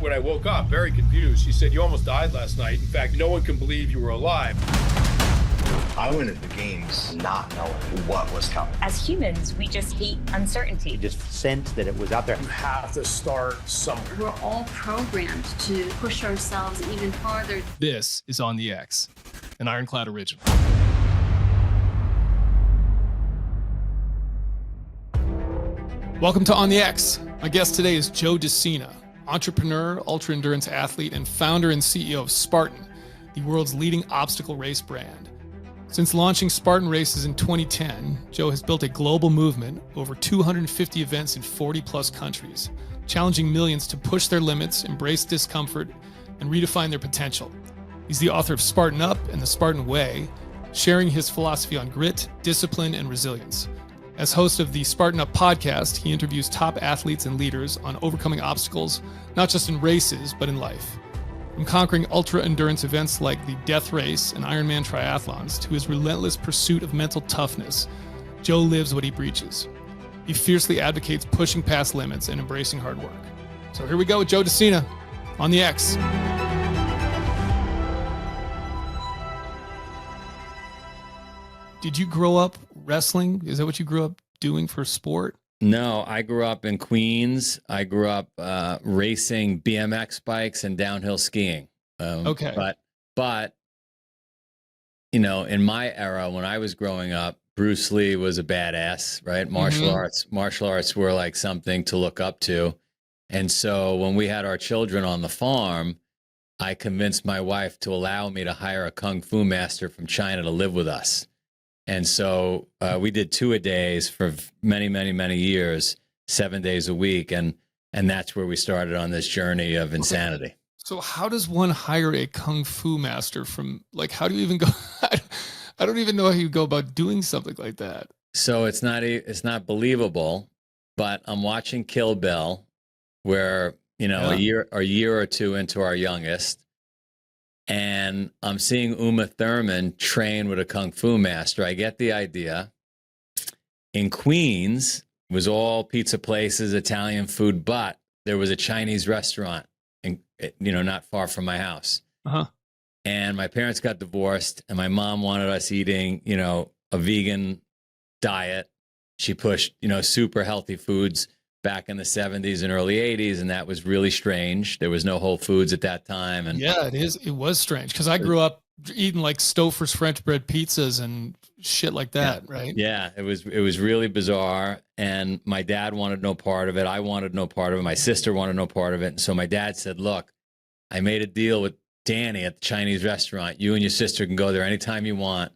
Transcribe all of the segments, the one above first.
when I woke up, very confused. She said, "You almost died last night. In fact, no one can believe you were alive." I went into the games not knowing what was coming. As humans, we just hate uncertainty. You just sensed that it was out there. You have to start somewhere. We're all programmed to push ourselves even farther. This is On the X, an Ironclad original. Welcome to On the X. My guest today is Joe De Sena, entrepreneur, ultra-endurance athlete, and founder and CEO of Spartan, the world's leading obstacle race brand. Since launching Spartan Races in 2010, Joe has built a global movement, over 250 events in 40-plus countries, challenging millions to push their limits, embrace discomfort, and redefine their potential. He's the author of Spartan Up and the Spartan Way, sharing his philosophy on grit, discipline, and resilience. As host of the Spartan Up podcast, he interviews top athletes and leaders on overcoming obstacles, not just in races, but in life. From conquering ultra-endurance events like the Death Race and Ironman triathlons to his relentless pursuit of mental toughness, Joe lives what he preaches. He fiercely advocates pushing past limits and embracing hard work. So here we go with Joe De Sena on the X. Did you grow up wrestling? Is that what you grew up doing for sport? No, I grew up in Queens. I grew up racing BMX bikes and downhill skiing. Okay. But, you know, in my era, when I was growing up, Bruce Lee was a badass, right? Martial arts were like something to look up to. And so when we had our children on the farm, I convinced my wife to allow me to hire a Kung Fu master from China to live with us. And so we did 2-a-days for many, many, many years, 7 days a week. And that's where we started on this journey of insanity. Okay. So how does one hire a Kung Fu master from, like, how do you even go? I don't even know how you go about doing something like that. So it's not believable, but I'm watching Kill Bill where, you know, a year or two into our youngest, and I'm seeing Uma Thurman train with a Kung Fu master. I get the idea. In Queens, it was all pizza places, Italian food, but there was a Chinese restaurant, not far from my house. Uh-huh. And my parents got divorced, and my mom wanted us eating, a vegan diet. She pushed, super healthy foods back in the 70s and early 80s, and that was really strange. There was no Whole Foods at that time. And yeah, it was strange because I grew up eating like Stouffer's French bread pizzas and shit like that, right? Yeah, it was really bizarre, and my dad wanted no part of it. I wanted no part of it. My sister wanted no part of it. And so my dad said, "Look, I made a deal with Danny at the Chinese restaurant. You and your sister can go there anytime you want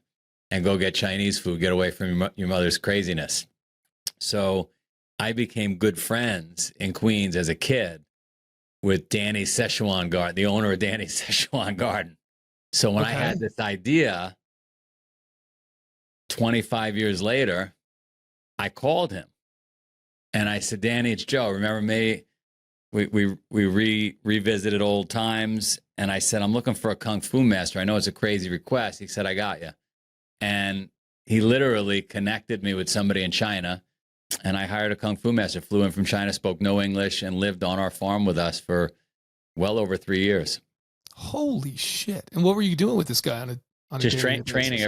and go get Chinese food, get away from your mother's craziness." So I became good friends in Queens as a kid with Danny's Szechuan Garden, the owner of Danny's Szechuan Garden. So when I had this idea 25 years later, I called him and I said, "Danny, it's Joe. Remember me?" We revisited old times, and I said, "I'm looking for a Kung Fu master. I know it's a crazy request." He said, "I got you." And he literally connected me with somebody in China, and I hired a Kung Fu master, flew in from China, spoke no English, and lived on our farm with us for well over 3 years. Holy shit. And what were you doing with this guy on a Just daily training basis?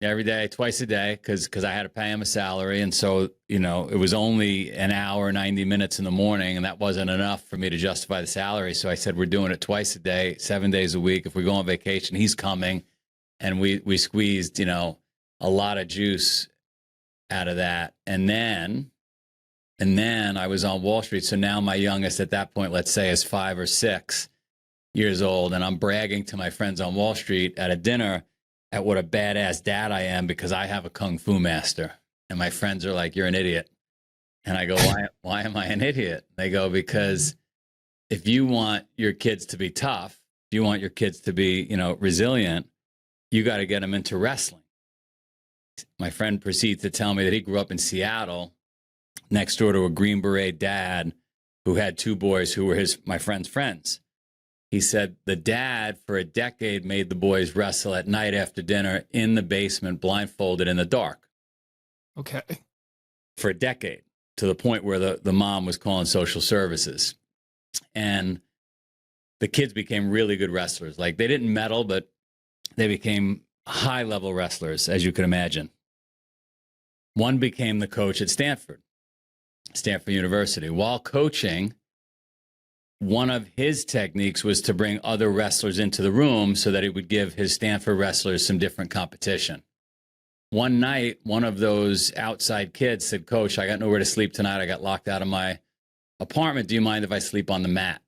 every day, twice a day, because I had to pay him a salary. And so, it was only an hour, 90 minutes in the morning, and that wasn't enough for me to justify the salary. So I said, we're doing it twice a day, 7 days a week. If we go on vacation, he's coming. And we squeezed, a lot of juice out of that. And then I was on Wall Street. So now my youngest at that point, let's say, is 5 or 6 years old. And I'm bragging to my friends on Wall Street at a dinner at what a badass dad I am because I have a Kung Fu master. And my friends are like, "You're an idiot." And I go, why am I an idiot? They go, "Because if you want your kids to be tough, if you want your kids to be, resilient, you got to get them into wrestling." My friend proceeds to tell me that he grew up in Seattle next door to a Green Beret dad who had 2 boys who were my friend's friends. He said the dad for a decade made the boys wrestle at night after dinner in the basement, blindfolded in the dark. Okay. For a decade, to the point where the mom was calling social services. And the kids became really good wrestlers. Like they didn't medal, but they became high level wrestlers, as you can imagine. One became the coach at Stanford University. While coaching, one of his techniques was to bring other wrestlers into the room so that he would give his Stanford wrestlers some different competition. One night, one of those outside kids said, "Coach, I got nowhere to sleep tonight. I got locked out of my apartment. Do you mind if I sleep on the mat?"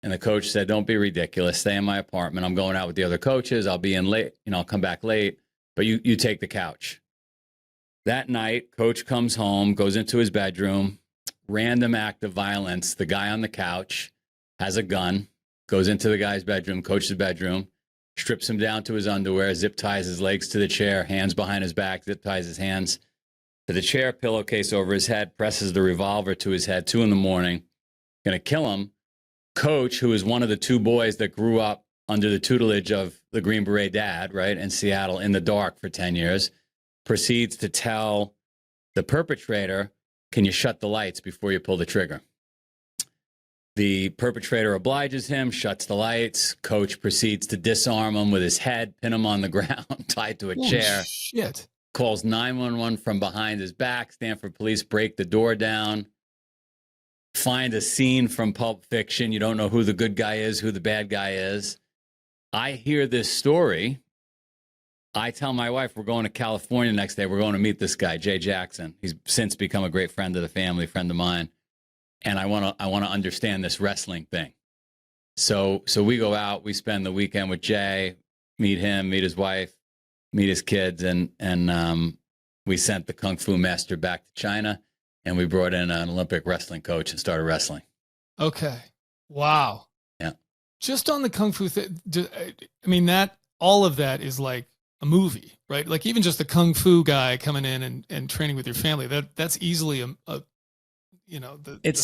And the coach said, "Don't be ridiculous. Stay in my apartment. I'm going out with the other coaches. I'll be in late. I'll come back late, but you take the couch." That night, coach comes home, goes into his bedroom, random act of violence. The guy on the couch has a gun, goes into the guy's bedroom, coach's bedroom, strips him down to his underwear, zip ties his legs to the chair, hands behind his back, zip ties his hands to the chair, pillowcase over his head, presses the revolver to his head, 2 a.m, going to kill him. Coach, who is one of the 2 boys that grew up under the tutelage of the Green Beret dad, right, in Seattle in the dark for 10 years, proceeds to tell the perpetrator, "Can you shut the lights before you pull the trigger?" The perpetrator obliges him, shuts the lights. Coach proceeds to disarm him with his head, pin him on the ground, tied to a chair. Shit. Calls 911 from behind his back. Stanford police break the door down. Find a scene from Pulp Fiction. You don't know who the good guy is, who the bad guy is. I hear this story. I tell my wife we're going to California next day. We're going to meet this guy, Jay Jackson. He's since become a great friend of the family, friend of mine. And I want to understand this wrestling thing. So we go out. We spend the weekend with Jay, meet him, meet his wife, meet his kids, and we sent the Kung Fu master back to China, and we brought in an Olympic wrestling coach and started wrestling. Okay. Wow. Yeah. Just on the Kung Fu thing, I mean, all of that is like a movie, right? Like even just the Kung Fu guy coming in and training with your family, that's easily it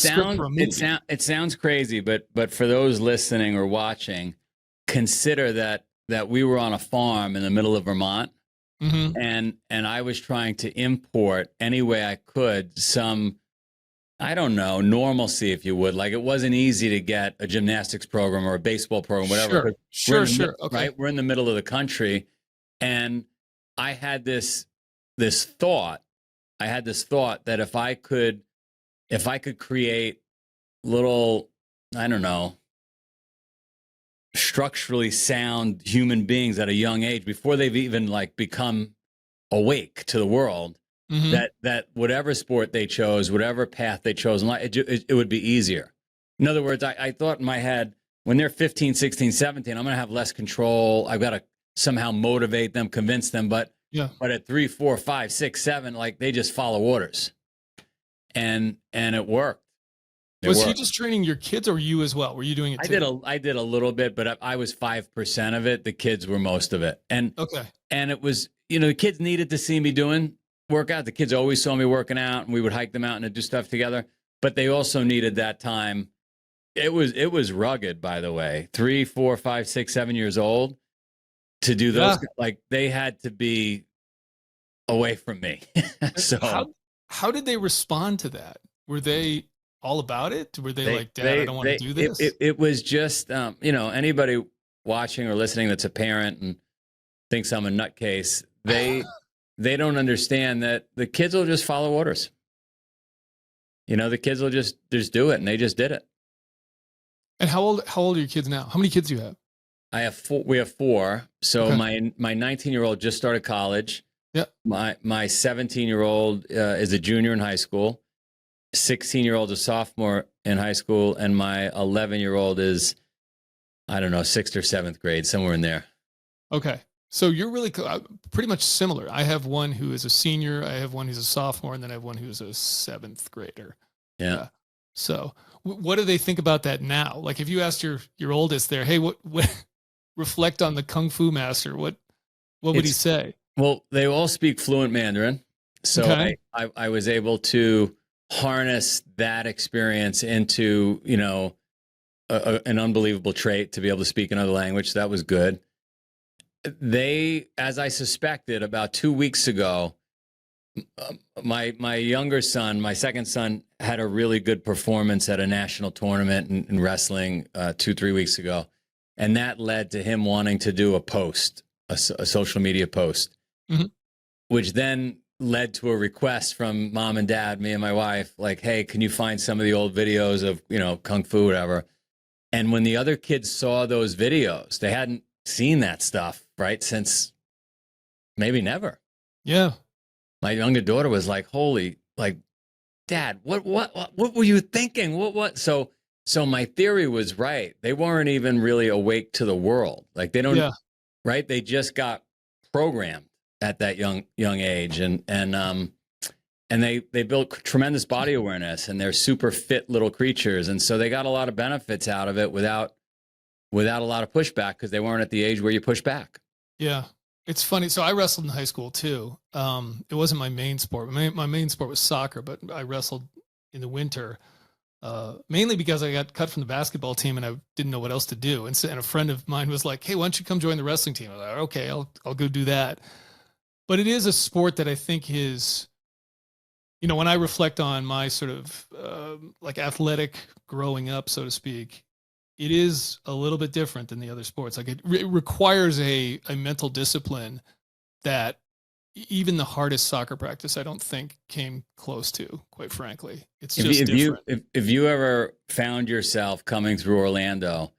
sounds crazy, but for those listening or watching, consider that we were on a farm in the middle of Vermont, and I was trying to import any way I could some, I don't know, normalcy, if you would. Like it wasn't easy to get a gymnastics program or a baseball program, whatever. Sure. Okay. Right, we're in the middle of the country, and I had this thought. I had this thought that if I could create little, I don't know, structurally sound human beings at a young age before they've even like become awake to the world, that whatever sport they chose, whatever path they chose in life, it would be easier. In other words, I thought in my head, when they're 15, 16, 17, I'm going to have less control. I've got to somehow motivate them, convince them. But at 3, 4, 5, 6, 7, like they just follow orders. And it worked. Was he just training your kids or you as well? Were you doing it too? I did a little bit, but I was 5% of it. The kids were most of it. And it was, the kids needed to see me doing workout. The kids always saw me working out, and we would hike them out and do stuff together. But they also needed that time. It was rugged, by the way. 3, 4, 5, 6, 7 years old to do those. Like they had to be away from me. So how did they respond to that? Were they all about it? Were they like, "Dad, I don't want to do this"? It was just, anybody watching or listening that's a parent and thinks I'm a nutcase, they don't understand that the kids will just follow orders. The kids will just do it, and they just did it. And how old are your kids now? How many kids do you have? I have 4. We have 4. So my 19-year-old just started college. Yeah. My 17-year-old is a junior in high school. 16-year-old is a sophomore in high school, and my 11-year-old is, I don't know, 6th or 7th grade, somewhere in there. Okay. So you're really pretty much similar. I have one who is a senior, I have one who's a sophomore, and then I have one who's a 7th grader. Yeah. So what do they think about that now? Like if you asked your oldest there, "Hey, what reflect on the Kung Fu master, what would he say?" Well, they all speak fluent Mandarin. So I was able to harness that experience into, an unbelievable trait to be able to speak another language. That was good. They, as I suspected, about 2 weeks ago, my younger son, my second son, had a really good performance at a national tournament in wrestling 2-3 weeks ago, and that led to him wanting to do a post, a social media post, which then led to a request from mom and dad, me and my wife, like, hey, can you find some of the old videos of, kung fu, whatever. And when the other kids saw those videos, they hadn't seen that stuff, right, since maybe never. Yeah. My younger daughter was like, holy, like, Dad, what were you thinking? What? So my theory was right. They weren't even really awake to the world. Like, they don't, right? They just got programmed at that young age. And they built tremendous body awareness, and they're super fit little creatures. And so they got a lot of benefits out of it without a lot of pushback, because they weren't at the age where you push back. Yeah. It's funny. So I wrestled in high school too. It wasn't my main sport. My main sport was soccer, but I wrestled in the winter, mainly because I got cut from the basketball team and I didn't know what else to do. And a friend of mine was like, hey, why don't you come join the wrestling team? I was like, okay, I'll go do that. But it is a sport that I think is, when I reflect on my sort of like athletic growing up, so to speak, it is a little bit different than the other sports. Like it requires a mental discipline that even the hardest soccer practice, I don't think, came close to, quite frankly. It's just different. If you ever found yourself coming through Orlando,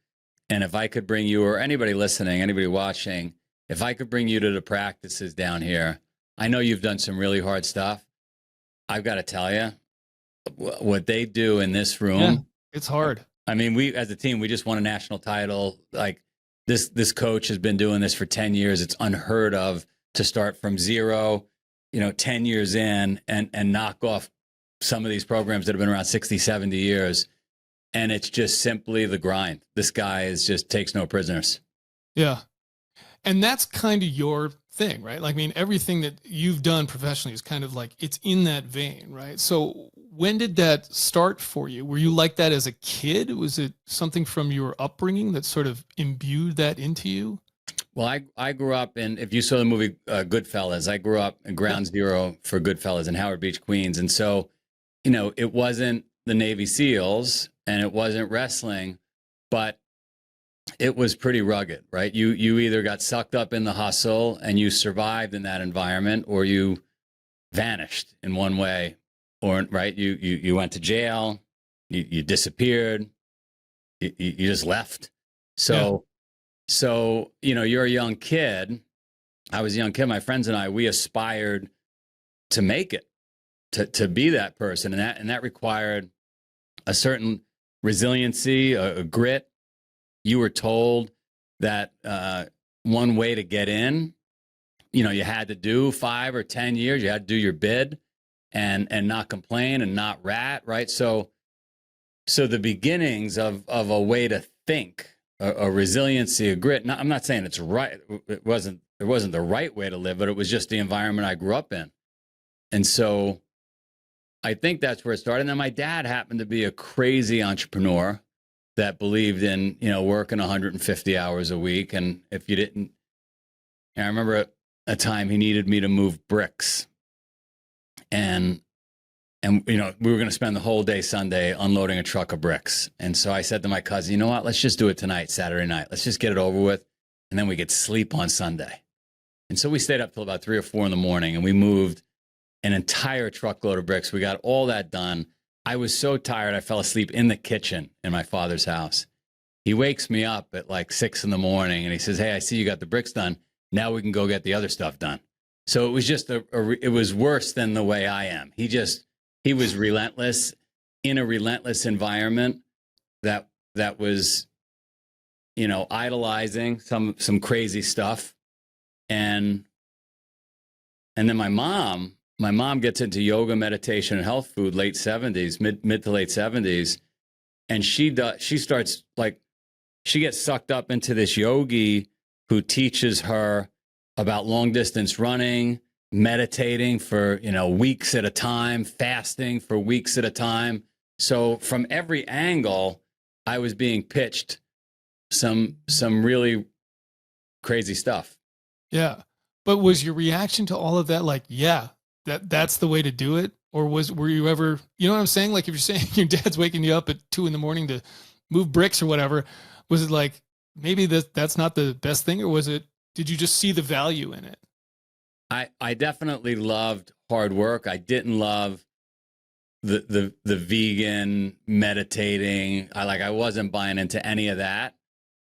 and if I could bring you, or anybody listening, anybody watching, if I could bring you to the practices down here, I know you've done some really hard stuff. I've got to tell you, what they do in this room, it's hard. I mean, we as a team, we just won a national title. Like this coach has been doing this for 10 years. It's unheard of to start from zero, 10 years in and knock off some of these programs that have been around 60, 70 years. And it's just simply the grind. This guy takes no prisoners. Yeah. And that's kind of your thing, right? Like, I mean, everything that you've done professionally is kind of like, it's in that vein, right? So when did that start for you? Were you like that as a kid? Was it something from your upbringing that sort of imbued that into you? Well, I grew up in, if you saw the movie Goodfellas, I grew up in Ground Zero for Goodfellas in Howard Beach, Queens. And so, it wasn't the Navy SEALs and it wasn't wrestling, but it was pretty rugged, right? You either got sucked up in the hustle and you survived in that environment, or you vanished in one way, or right, you went to jail, you disappeared, you just left. So you're a young kid. I was a young kid. My friends and I, we aspired to make it, to be that person, and that required a certain resiliency, a grit. You were told that one way to get in, you had to do 5 or 10 years. You had to do your bid and not complain and not rat, right? So the beginnings of a way to think, a resiliency, a grit. I'm not saying it's right. It wasn't the right way to live, but it was just the environment I grew up in. And so I think that's where it started. And then my dad happened to be a crazy entrepreneur that believed in, working 150 hours a week. And if you didn't, I remember a time he needed me to move bricks, and we were going to spend the whole day Sunday unloading a truck of bricks. And so I said to my cousin, you know what, let's just do it tonight, Saturday night. Let's just get it over with. And then we could sleep on Sunday. And so we stayed up till about 3 or 4 in the morning, and we moved an entire truckload of bricks. We got all that done. I was so tired, I fell asleep in the kitchen in my father's house. He wakes me up at like 6 in the morning, and he says, hey, I see you got the bricks done. Now we can go get the other stuff done. So it was just it was worse than the way I am. He was relentless in a relentless environment that was, idolizing some crazy stuff. And then my mom gets into yoga, meditation, and health food late 70s, mid to late 70s. And she starts she gets sucked up into this yogi who teaches her about long distance running, meditating for, weeks at a time, fasting for weeks at a time. So from every angle, I was being pitched some really crazy stuff. Yeah. But was your reaction to all of that like, yeah, that's the way to do it? Or were you ever, you know what I'm saying? Like if you're saying your dad's waking you up at 2 a.m. to move bricks or whatever, was it like, maybe that's not the best thing, or did you just see the value in it? I definitely loved hard work. I didn't love the vegan meditating. I wasn't buying into any of that,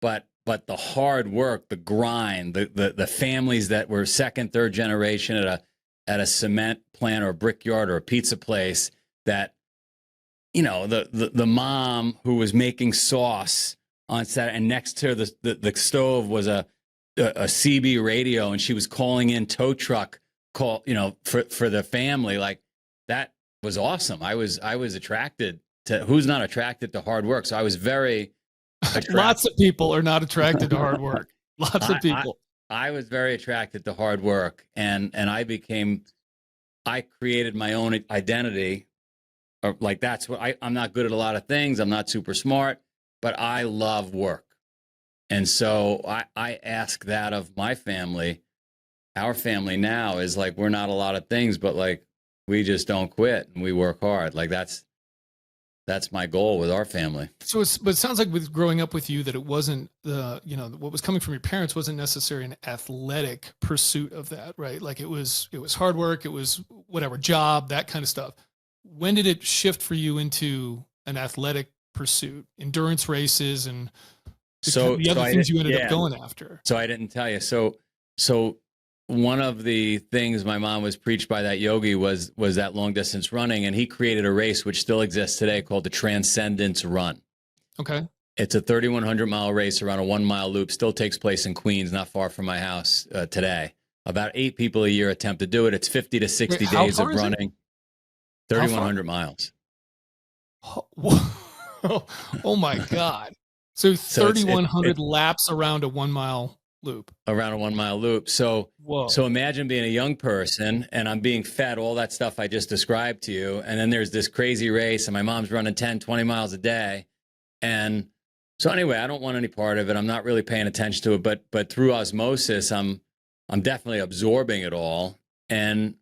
but the hard work, the grind, the families that were second, third generation at a cement plant or a brickyard or a pizza place, that, you know, the mom who was making sauce on set, and next to the stove was a CB radio, and she was calling in tow truck for the family. Like, that was awesome. I was attracted to, who's not attracted to hard work? So I was very attracted. Lots of people are not attracted to hard work. Lots of people. I was very attracted to hard work, and I created my own identity. Or like, that's what I'm not good at a lot of things. I'm not super smart, but I love work. And so I ask that of my family. Our family now is like, we're not a lot of things, but like, we just don't quit and we work hard. Like, that's my goal with our family. So but it sounds like with growing up with you, that it wasn't what was coming from your parents wasn't necessarily an athletic pursuit of that, right? Like it was hard work. It was whatever job, that kind of stuff. When did it shift for you into an athletic pursuit, endurance races, and the other things you ended up going after? So I didn't tell you. So one of the things my mom was preached by that yogi was that long distance running, and he created a race which still exists today called the Transcendence Run. Okay. It's a 3,100-mile race around a 1-mile loop. Still takes place in Queens, not far from my house today. About 8 people a year attempt to do it. It's 50 to 60 days of running. 3,100 miles. Oh my God. So 3,100 laps around a 1-mile loop. Around a 1-mile loop. So imagine being a young person, and I'm being fed all that stuff I just described to you. And then there's this crazy race, and my mom's running 10, 20 miles a day. And so anyway, I don't want any part of it. I'm not really paying attention to it, but through osmosis, I'm definitely absorbing it all. And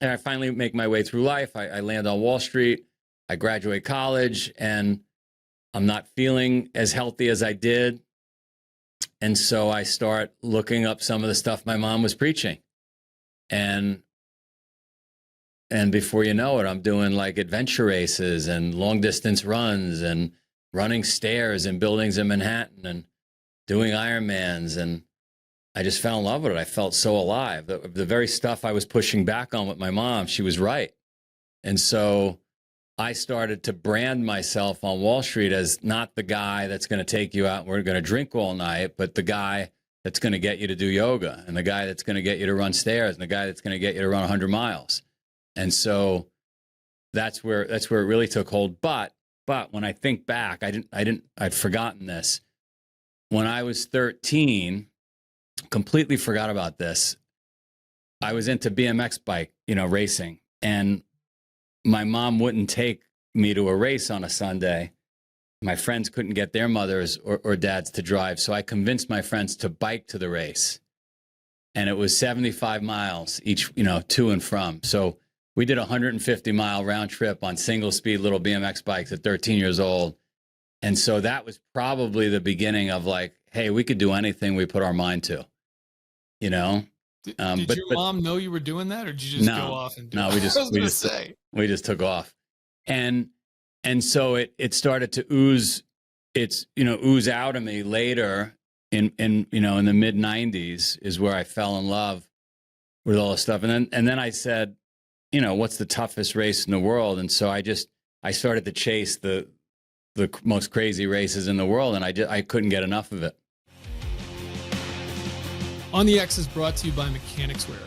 I finally make my way through life. I land on Wall Street. I graduate college, and I'm not feeling as healthy as I did. And so I start looking up some of the stuff my mom was preaching. And before you know it, I'm doing like adventure races and long distance runs and running stairs in buildings in Manhattan and doing Ironmans. And I just fell in love with it. I felt so alive. The very stuff I was pushing back on with my mom, she was right. And so I started to brand myself on Wall Street as not the guy that's going to take you out and we're going to drink all night, but the guy that's going to get you to do yoga, and the guy that's going to get you to run stairs, and the guy that's going to get you to run 100 miles. And so that's where it really took hold. But when I think back, I'd forgotten this. When I was 13, completely forgot about this. I was into BMX bike, racing, and my mom wouldn't take me to a race on a Sunday. My friends couldn't get their mothers or dads to drive, so I convinced my friends to bike to the race. And it was 75 miles each, to and from. So we did a 150-mile round trip on single-speed little BMX bikes at 13 years old. And so that was probably the beginning of like, hey, we could do anything we put our mind to, Did your mom know you were doing that, or did you just go off and do it? No, we just took off. And so it started to ooze out of me later in the mid 90s is where I fell in love with all this stuff. And then I said, what's the toughest race in the world? And so I started to chase the most crazy races in the world, and I couldn't get enough of it. On the X is brought to you by Mechanix Wear.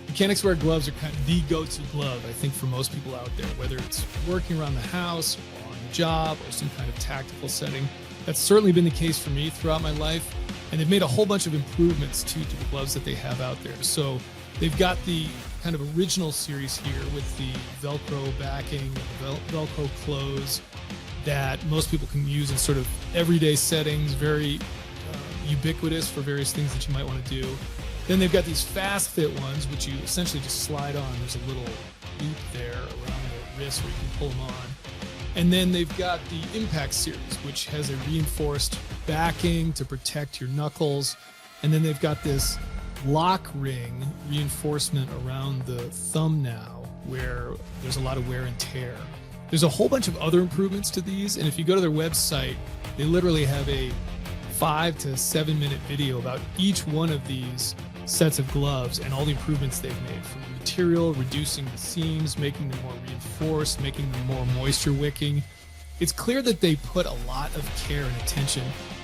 Mechanix Wear gloves are kind of the go-to glove, I think, for most people out there, whether it's working around the house or on the job or some kind of tactical setting. That's certainly been the case for me throughout my life, and they've made a whole bunch of improvements to the gloves that they have out there. So they've got the kind of original series here with the Velcro backing, the Velcro close that most people can use in sort of everyday settings, very ubiquitous for various things that you might want to do. Then they've got these fast fit ones, which you essentially just slide on. There's a little loop there around the wrist where you can pull them on. And then they've got the Impact series, which has a reinforced backing to protect your knuckles. And then they've got this lock ring reinforcement around the thumb now, where there's a lot of wear and tear. There's a whole bunch of other improvements to these. And if you go to their website, they literally have a 5 to 7 minute video about each one of these sets of gloves and all the improvements they've made, from the material, reducing the seams, making them more reinforced, making them more moisture wicking. It's clear that they put a lot of care and attention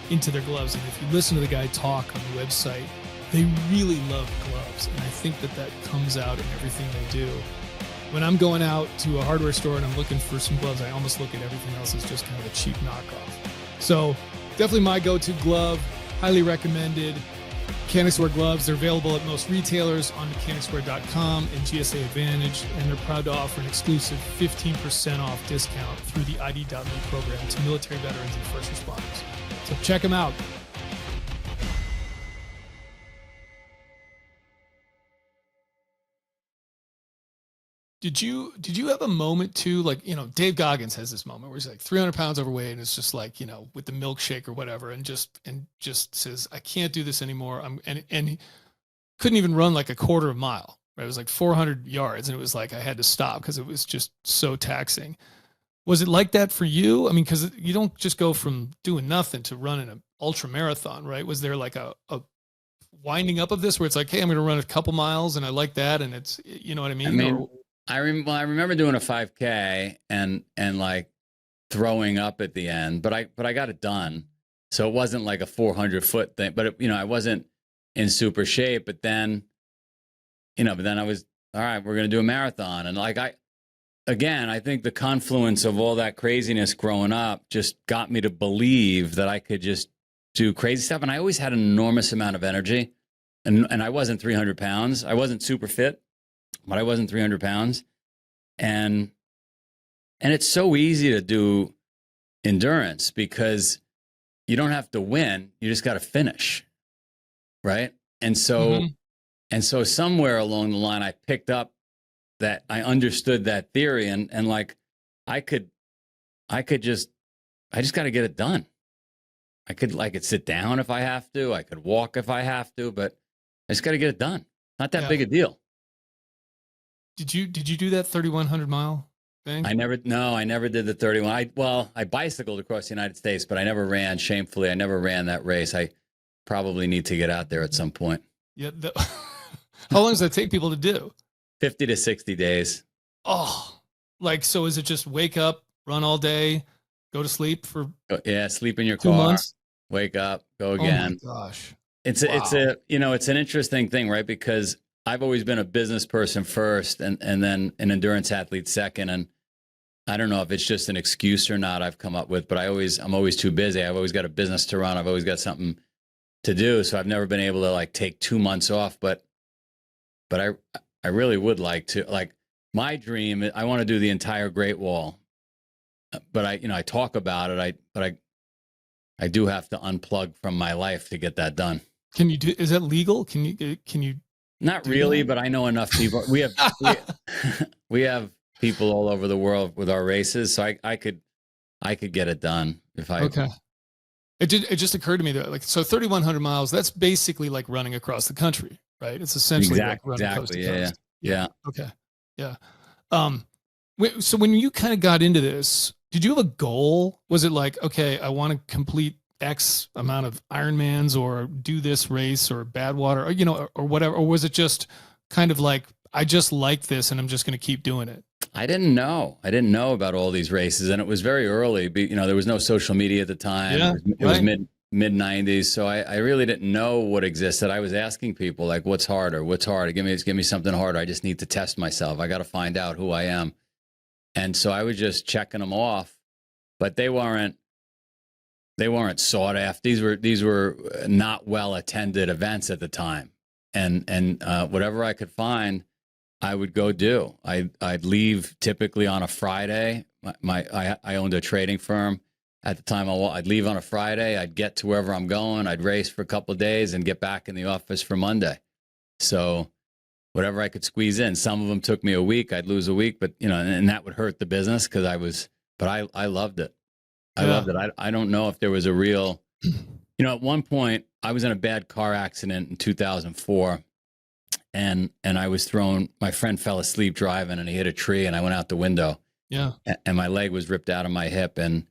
into their gloves. And if you listen to the guy talk on the website, they really love gloves. And I think that that comes out in everything they do. When I'm going out to a hardware store and I'm looking for some gloves, I almost look at everything else as just kind of a cheap knockoff. So definitely my go-to glove, highly recommended. Mechanix Wear gloves, they're available at most retailers on mechanixwear.com and GSA Advantage, and they're proud to offer an exclusive 15% off discount through the ID.me program to military veterans and first responders. So check them out. Did you have a moment too, like, Dave Goggins has this moment where he's like 300 pounds overweight and it's just like, with the milkshake or whatever, and just says, I can't do this anymore. And he couldn't even run like a quarter of a mile, right? It was like 400 yards. And it was like, I had to stop because it was just so taxing. Was it like that for you? I mean, because you don't just go from doing nothing to running an ultra marathon, right? Was there like a winding up of this where it's like, hey, I'm going to run a couple miles and I like that. And it's, you know what I mean? I remember doing a 5K and like throwing up at the end, but I got it done. So it wasn't like a 400-foot thing, but I wasn't in super shape. But then I was, all right, we're going to do a marathon. And like, I think the confluence of all that craziness growing up just got me to believe that I could just do crazy stuff. And I always had an enormous amount of energy, and I wasn't 300 pounds. I wasn't super fit, but I wasn't 300 pounds. And it's so easy to do endurance because you don't have to win. You just got to finish. Right. And so, somewhere along the line, I picked up that I understood that theory, and like, I just got to get it done. I could sit down if I have to, I could walk if I have to, but I just got to get it done. Not that big a deal. Did you do that 3,100 mile thing? I never did the 31. I bicycled across the United States, but I never ran, shamefully. I never ran that race. I probably need to get out there at some point. Yeah. How long does that take people to do? 50 to 60 days. Oh, like, so is it just wake up, run all day, go to sleep for sleep in your 2 car, months? wake up, go again. Oh my gosh. It's an interesting thing, right? Because I've always been a business person first and then an endurance athlete second. And I don't know if it's just an excuse or not I've come up with, but I'm always too busy. I've always got a business to run. I've always got something to do. So I've never been able to like take 2 months off, but I really would like to. Like, my dream, I want to do the entire Great Wall, but I talk about it. I do have to unplug from my life to get that done. Can you do? Is that legal? Can you? Not really, but I know enough people. We have we have people all over the world with our races, so I could get it done if I. Okay. It just occurred to me that, like, so 3,100 miles. That's basically like running across the country, right? It's essentially like running coast to coast. Yeah. Okay. Yeah. So when you kind of got into this, did you have a goal? Was it like, okay, I want to complete X amount of Ironmans or do this race or Badwater or, or whatever? Or was it just kind of like, I just like this and I'm just going to keep doing it? I didn't know about all these races, and it was very early. There was no social media at the time. Yeah, it was mid 90s. So I really didn't know what existed. I was asking people like, what's harder? Give me something harder. I just need to test myself. I got to find out who I am. And so I was just checking them off, but they weren't sought after. These were not well attended events at the time. And whatever I could find, I would go do. I'd leave typically on a Friday. I owned a trading firm at the time. I'd leave on a Friday. I'd get to wherever I'm going. I'd race for a couple of days and get back in the office for Monday. So whatever I could squeeze in. Some of them took me a week. I'd lose a week, but and that would hurt the business because I loved it. I loved it. I don't know if there was a real, at one point I was in a bad car accident in 2004 and I was my friend fell asleep driving and he hit a tree and I went out the window. Yeah. And my leg was ripped out of my hip and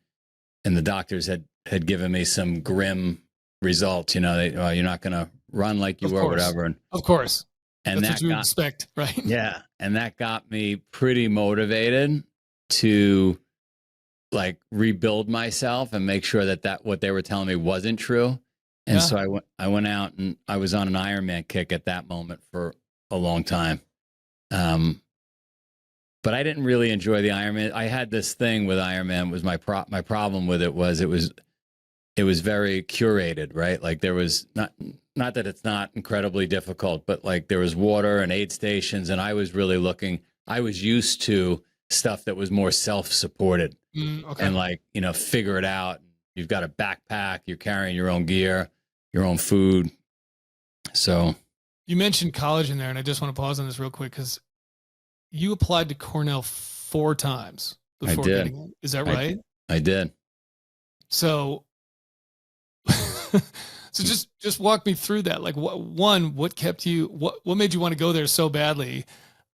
the doctors had given me some grim results. You're not going to run like you were, whatever. And of course. And that's what you expect, right? Yeah. And that got me pretty motivated to like rebuild myself and make sure that what they were telling me wasn't true. And so I went out and I was on an Ironman kick at that moment for a long time. But I didn't really enjoy the Ironman. I had this thing with Ironman was my problem with it was very curated, right? Like there was not that it's not incredibly difficult, but like there was water and aid stations and I was used to stuff that was more self-supported and like, figure it out. You've got a backpack, you're carrying your own gear, your own food. So you mentioned college in there and I just want to pause on this real quick because you applied to Cornell 4 times before getting in. Is that right? I did. So just walk me through that. Like what kept you, what made you want to go there so badly?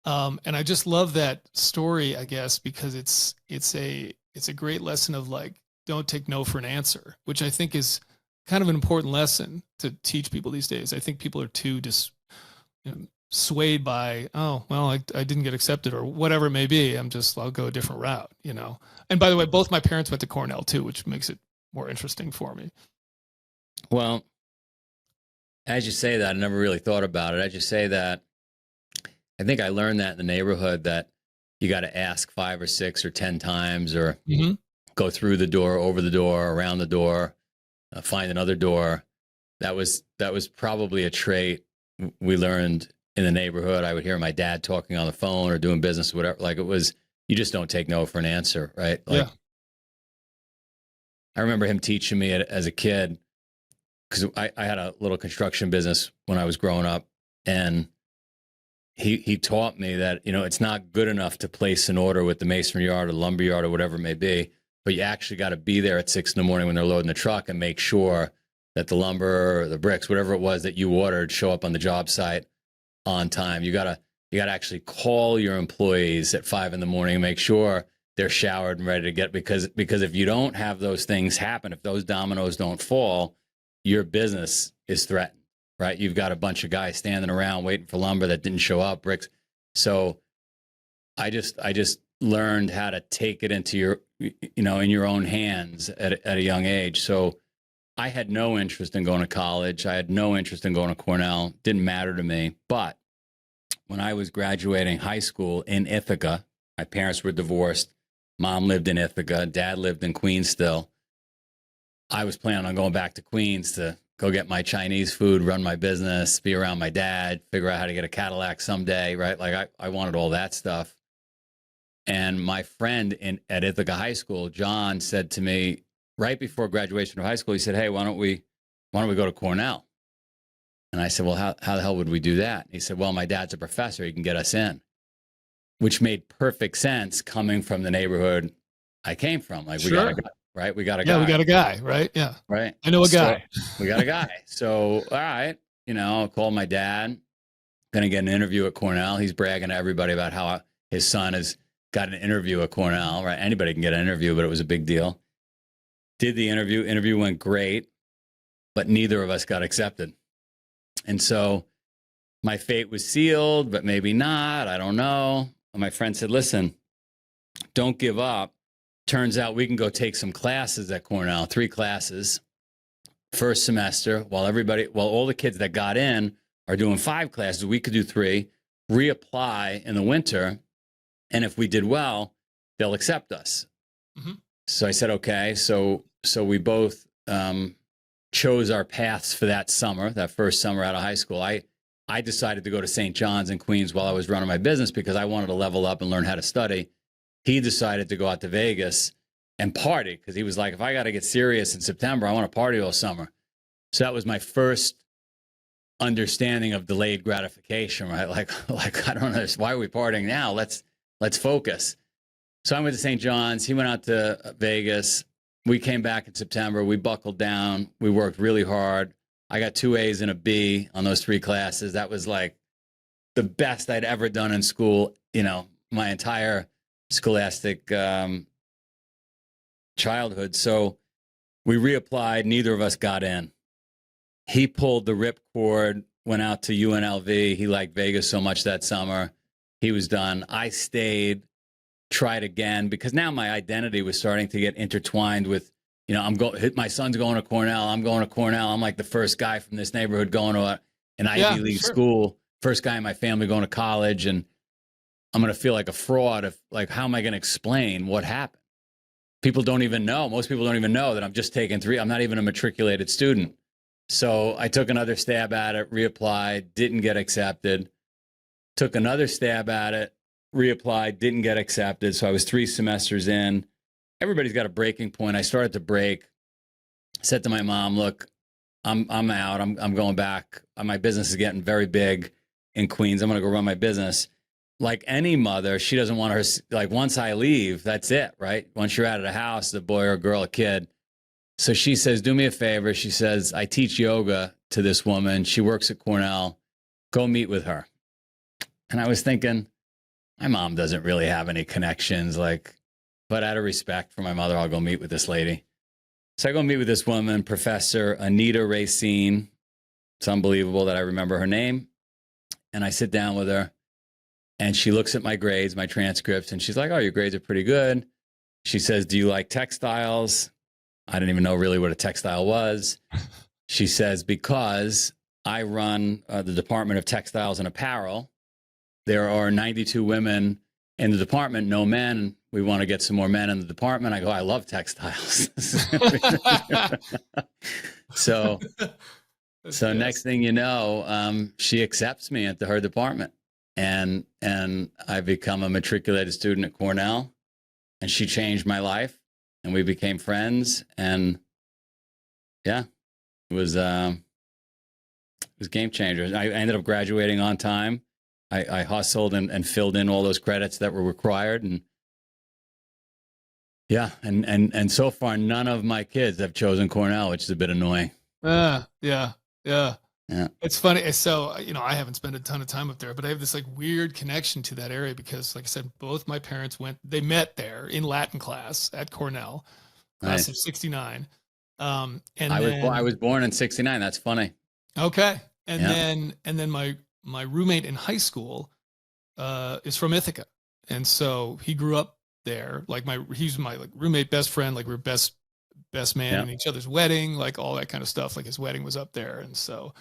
And I just love that story, I guess, because it's a great lesson of like, don't take no for an answer, which I think is kind of an important lesson to teach people these days. I think people are too swayed by, oh, well, I didn't get accepted or whatever it may be. I'll go a different route, And by the way, both my parents went to Cornell too, which makes it more interesting for me. Well, as you say that, I never really thought about it. As you say that, I think I learned that in the neighborhood that you got to ask 5 or 6 or 10 times or go through the door, over the door, around the door, find another door. That was probably a trait we learned in the neighborhood. I would hear my dad talking on the phone or doing business or whatever. Like it was, you just don't take no for an answer, right? Like, I remember him teaching me as a kid because I had a little construction business when I was growing up, and he taught me that, it's not good enough to place an order with the masonry yard or the lumber yard or whatever it may be, but you actually got to be there at 6 a.m. when they're loading the truck and make sure that the lumber or the bricks, whatever it was that you ordered, show up on the job site on time. You gotta actually call your employees at 5 a.m. and make sure they're showered and ready to get, because if you don't have those things happen, if those dominoes don't fall, your business is threatened, right? You've got a bunch of guys standing around waiting for lumber that didn't show up, bricks. So I just learned how to take it into your, in your own hands at a young age. So I had no interest in going to college. I had no interest in going to Cornell. Didn't matter to me. But when I was graduating high school in Ithaca, my parents were divorced. Mom lived in Ithaca. Dad lived in Queens still. I was planning on going back to Queens to go get my Chinese food, run my business, be around my dad, figure out how to get a Cadillac someday, right? Like I wanted all that stuff. And my friend at Ithaca High School, John, said to me right before graduation of high school, he said, "Hey, why don't we go to Cornell?" And I said, "Well, how the hell would we do that?" He said, "Well, my dad's a professor. He can get us in," which made perfect sense coming from the neighborhood I came from. Like, we got a guy, right? We got a guy. Yeah, we got a guy, right? Yeah. Right. I know a guy. We got a guy. So, all right, I called my dad. Going to get an interview at Cornell. He's bragging to everybody about how his son has got an interview at Cornell, right? Anybody can get an interview, but it was a big deal. Did the interview. Interview went great, but neither of us got accepted. And so my fate was sealed, but maybe not. I don't know. And my friend said, "Listen, don't give up. Turns out we can go take some classes at Cornell, 3 classes, first semester, while all the kids that got in are doing 5 classes. We could do 3, reapply in the winter. And if we did well, they'll accept us." Mm-hmm. So I said, okay. So we both chose our paths for that summer, that first summer out of high school. I decided to go to St. John's in Queens while I was running my business because I wanted to level up and learn how to study. He decided to go out to Vegas and party because he was like, if I got to get serious in September, I want to party all summer. So that was my first understanding of delayed gratification, right? Like I don't know, why are we partying now? Let's focus. So I went to St. John's. He went out to Vegas. We came back in September. We buckled down. We worked really hard. I got 2 A's and a B on those 3 classes. That was like the best I'd ever done in school, my entire scholastic childhood. So we reapplied. Neither of us got in. He pulled the ripcord, went out to UNLV. He liked Vegas so much that summer. He was done. I stayed, tried again, because now my identity was starting to get intertwined with, my son's going to Cornell. I'm going to Cornell. I'm like the first guy from this neighborhood going to an Ivy League school, first guy in my family going to college. And I'm going to feel like a fraud if, like, how am I going to explain what happened? People don't even know. Most people don't even know that I'm just taking 3. I'm not even a matriculated student. So I took another stab at it, reapplied, didn't get accepted. Took another stab at it, reapplied, didn't get accepted. So I was 3 semesters in. Everybody's got a breaking point. I started to break. Said to my mom, look, I'm out. I'm going back. My business is getting very big in Queens. I'm going to go run my business. Like any mother, she doesn't want her, like, once I leave, that's it, right? Once you're out of the house, the boy or girl, a kid. So she says, do me a favor. She says, I teach yoga to this woman. She works at Cornell. Go meet with her. And I was thinking, my mom doesn't really have any connections, but out of respect for my mother, I'll go meet with this lady. So I go meet with this woman, Professor Anita Racine. It's unbelievable that I remember her name. And I sit down with her, and she looks at my grades, my transcripts, and she's like, oh, your grades are pretty good. She says, do you like textiles? I didn't even know really what a textile was. She says, because I run the Department of Textiles and Apparel. There are 92 women in the department, no men. We want to get some more men in the department. I go, I love textiles. So next thing you know, she accepts me into her department, and I become a matriculated student at Cornell, and she changed my life. And we became friends, and yeah, it was game changer. I ended up graduating on time. I hustled and filled in all those credits that were required, and yeah, and so far none of my kids have chosen Cornell, which is a bit annoying. Yeah. It's funny. So, I haven't spent a ton of time up there, but I have this like weird connection to that area because, like I said, both my parents they met there in Latin class at Cornell, class of 69. And I was born in 69. That's funny. Okay. And then my roommate in high school is from Ithaca. And so he grew up there. Like he's my like roommate, best friend, like we're best man in each other's wedding, like all that kind of stuff. Like his wedding was up there. And so,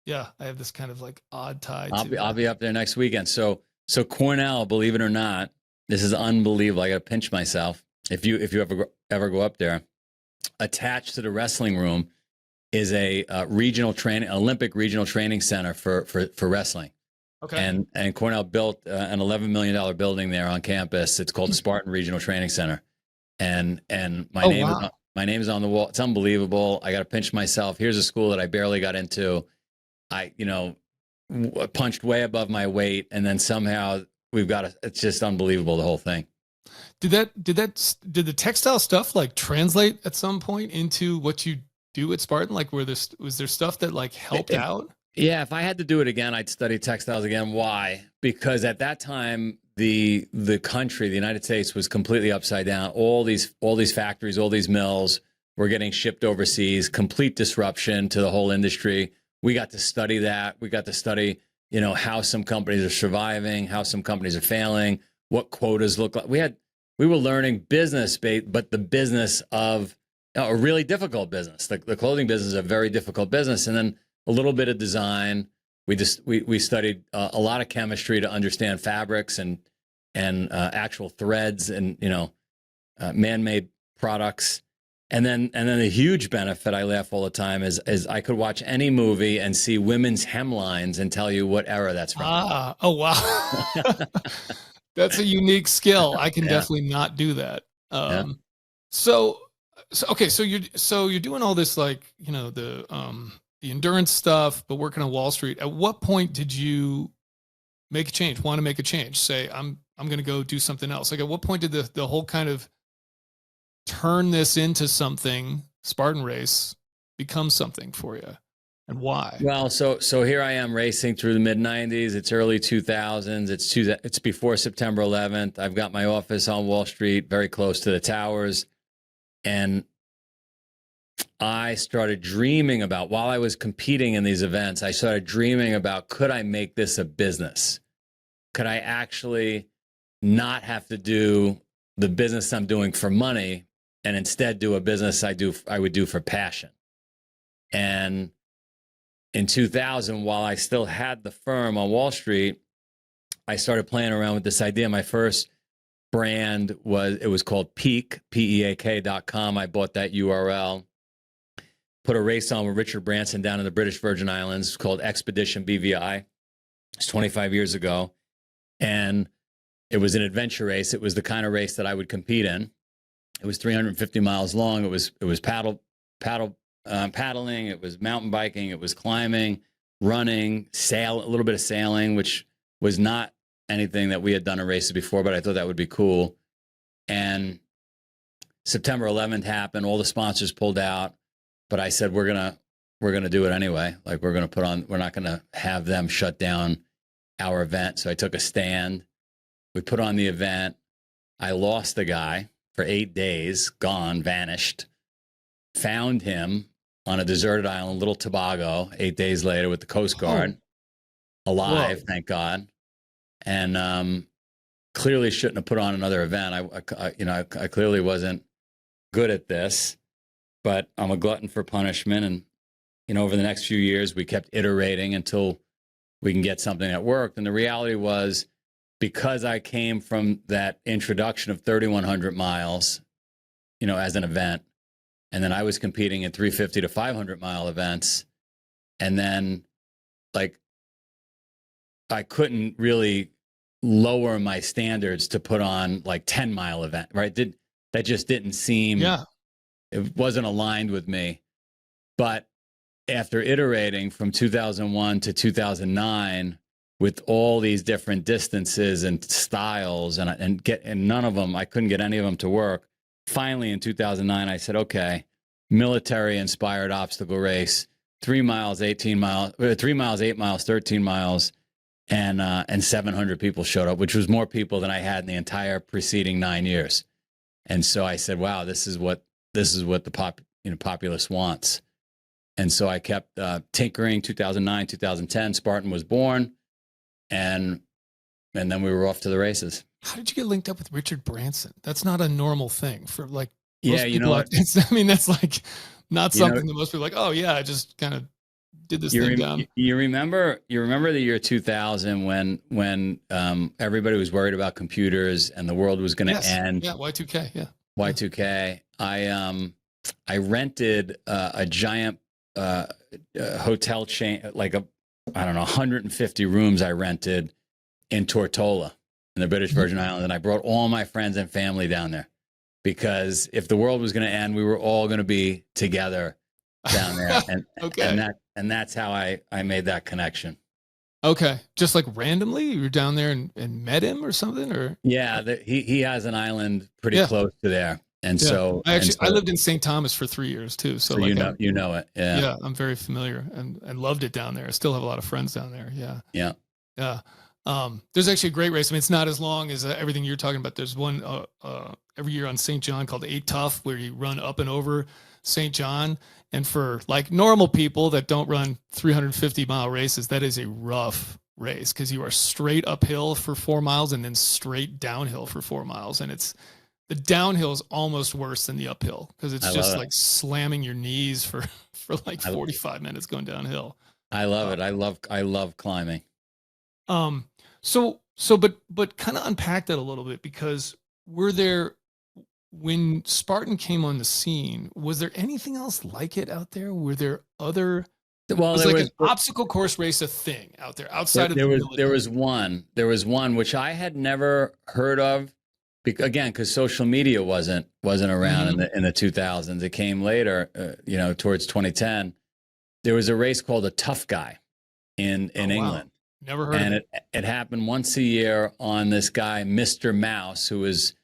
yeah, I have this kind of like odd tie. I'll be up there next weekend. So Cornell, believe it or not, this is unbelievable. I got to pinch myself. If you ever go up there, attached to the wrestling room is a Olympic regional training center for wrestling. Okay. And Cornell built an $11 million building there on campus. It's called the Spartan Regional Training Center. And my name is on the wall. It's unbelievable. I got to pinch myself. Here's a school that I barely got into. I, punched way above my weight, and then somehow it's just unbelievable, the whole thing. Did the textile stuff like translate at some point into what you do at Spartan? Like, was there stuff that like helped out? Yeah, if I had to do it again, I'd study textiles again. Why? Because at that time, the country, the United States, was completely upside down. All these factories, all these mills were getting shipped overseas. Complete disruption to the whole industry. We got to study that. We got to study, how some companies are surviving, how some companies are failing, what quotas look like. We were learning business, but the business of a really difficult business. The clothing business is a very difficult business, and then a little bit of design. We studied a lot of chemistry to understand fabrics and actual threads and man-made products. And then the huge benefit, I laugh all the time, is I could watch any movie and see women's hemlines and tell you what era that's from. Oh wow, that's a unique skill. I can definitely not do that. So you're doing all this, like, the the endurance stuff, but working on Wall Street. At what point did you make a change? Want to make a change? Say, I'm going to go do something else. Like, at what point did the whole kind of turn this into something, Spartan Race, become something for you, and why? Well, so here I am racing through the mid '90s. It's early 2000s. It's before September 11th. I've got my office on Wall Street, very close to the towers, and I started dreaming about, while I was competing in these events, I started dreaming about, could I make this a business? Could I actually not have to do the business I'm doing for money and instead do a business I would do for passion? And in 2000, while I still had the firm on Wall Street, I started playing around with this idea. My first brand was called Peak, PEAK.com. I bought that URL. Put a race on with Richard Branson down in the British Virgin Islands. It's called Expedition BVI. It's 25 years ago. And it was an adventure race. It was the kind of race that I would compete in. It was 350 miles long. It was paddling. It was mountain biking. It was climbing, running, a little bit of sailing, which was not anything that we had done in races before, but I thought that would be cool. And September 11th happened. All the sponsors pulled out. But I said, we're gonna do it anyway. Like, we're not gonna have them shut down our event. So I took a stand. We put on the event. I lost the guy for 8 days, gone, vanished. Found him on a deserted island, Little Tobago, 8 days later with the Coast Guard, alive, whoa, thank God. And clearly shouldn't have put on another event. I clearly wasn't good at this. But I'm a glutton for punishment. And, over the next few years, we kept iterating until we can get something that worked. And the reality was, because I came from that introduction of 3,100 miles, as an event, and then I was competing in 350 to 500 mile events. And then, like, I couldn't really lower my standards to put on like 10-mile event, right? That just didn't seem... Yeah. It wasn't aligned with me. But after iterating from 2001 to 2009 with all these different distances and styles and none of them, I couldn't get any of them to work. Finally, in 2009, I said, okay, military inspired obstacle race, 3 miles, 18 miles, 3 miles, 8 miles, 13 miles, and 700 people showed up, which was more people than I had in the entire preceding 9 years. And so I said, wow, this is what the populace wants. And so I kept tinkering. 2009, 2010, Spartan was born, and then we were off to the races. How did you get linked up with Richard Branson? That's not a normal thing for, like, yeah, that's like not something that most people are like, oh yeah, I just kind of did this thing down. You remember the year 2000 when everybody was worried about computers and the world was going to end. Yeah, Y2K. Yeah, Y2K. I rented a giant hotel chain, like 150 rooms I rented in Tortola in the British Virgin Islands, and I brought all my friends and family down there because if the world was going to end, we were all going to be together down there, and okay. and that's how I made that connection. Okay, just like randomly, you were down there and met him or something, or yeah, he has an island pretty close to there. And so I lived in St. Thomas for 3 years too. So like you know it. Yeah. Yeah. I'm very familiar and loved it down there. I still have a lot of friends down there. Yeah. Yeah. Yeah. There's actually a great race. I mean, it's not as long as everything you're talking about. There's one every year on St. John called 8 Tough, where you run up and over St. John. And for like normal people that don't run 350-mile races, that is a rough race because you are straight uphill for 4 miles and then straight downhill for 4 miles. And the downhill is almost worse than the uphill because it's just like slamming your knees for like 45 minutes going downhill. I love it. I love climbing. But kind of unpack that a little bit, because when Spartan came on the scene, was there anything else like it out there? Were there other? Well, was an obstacle course race a thing out there outside of the military? There was one which I had never heard of. Again, because social media wasn't around in the 2000s. It came later, towards 2010. there was a race called a Tough Guy in wow. England. Never heard And of it. it happened once a year on this guy, Mr. Mouse, who was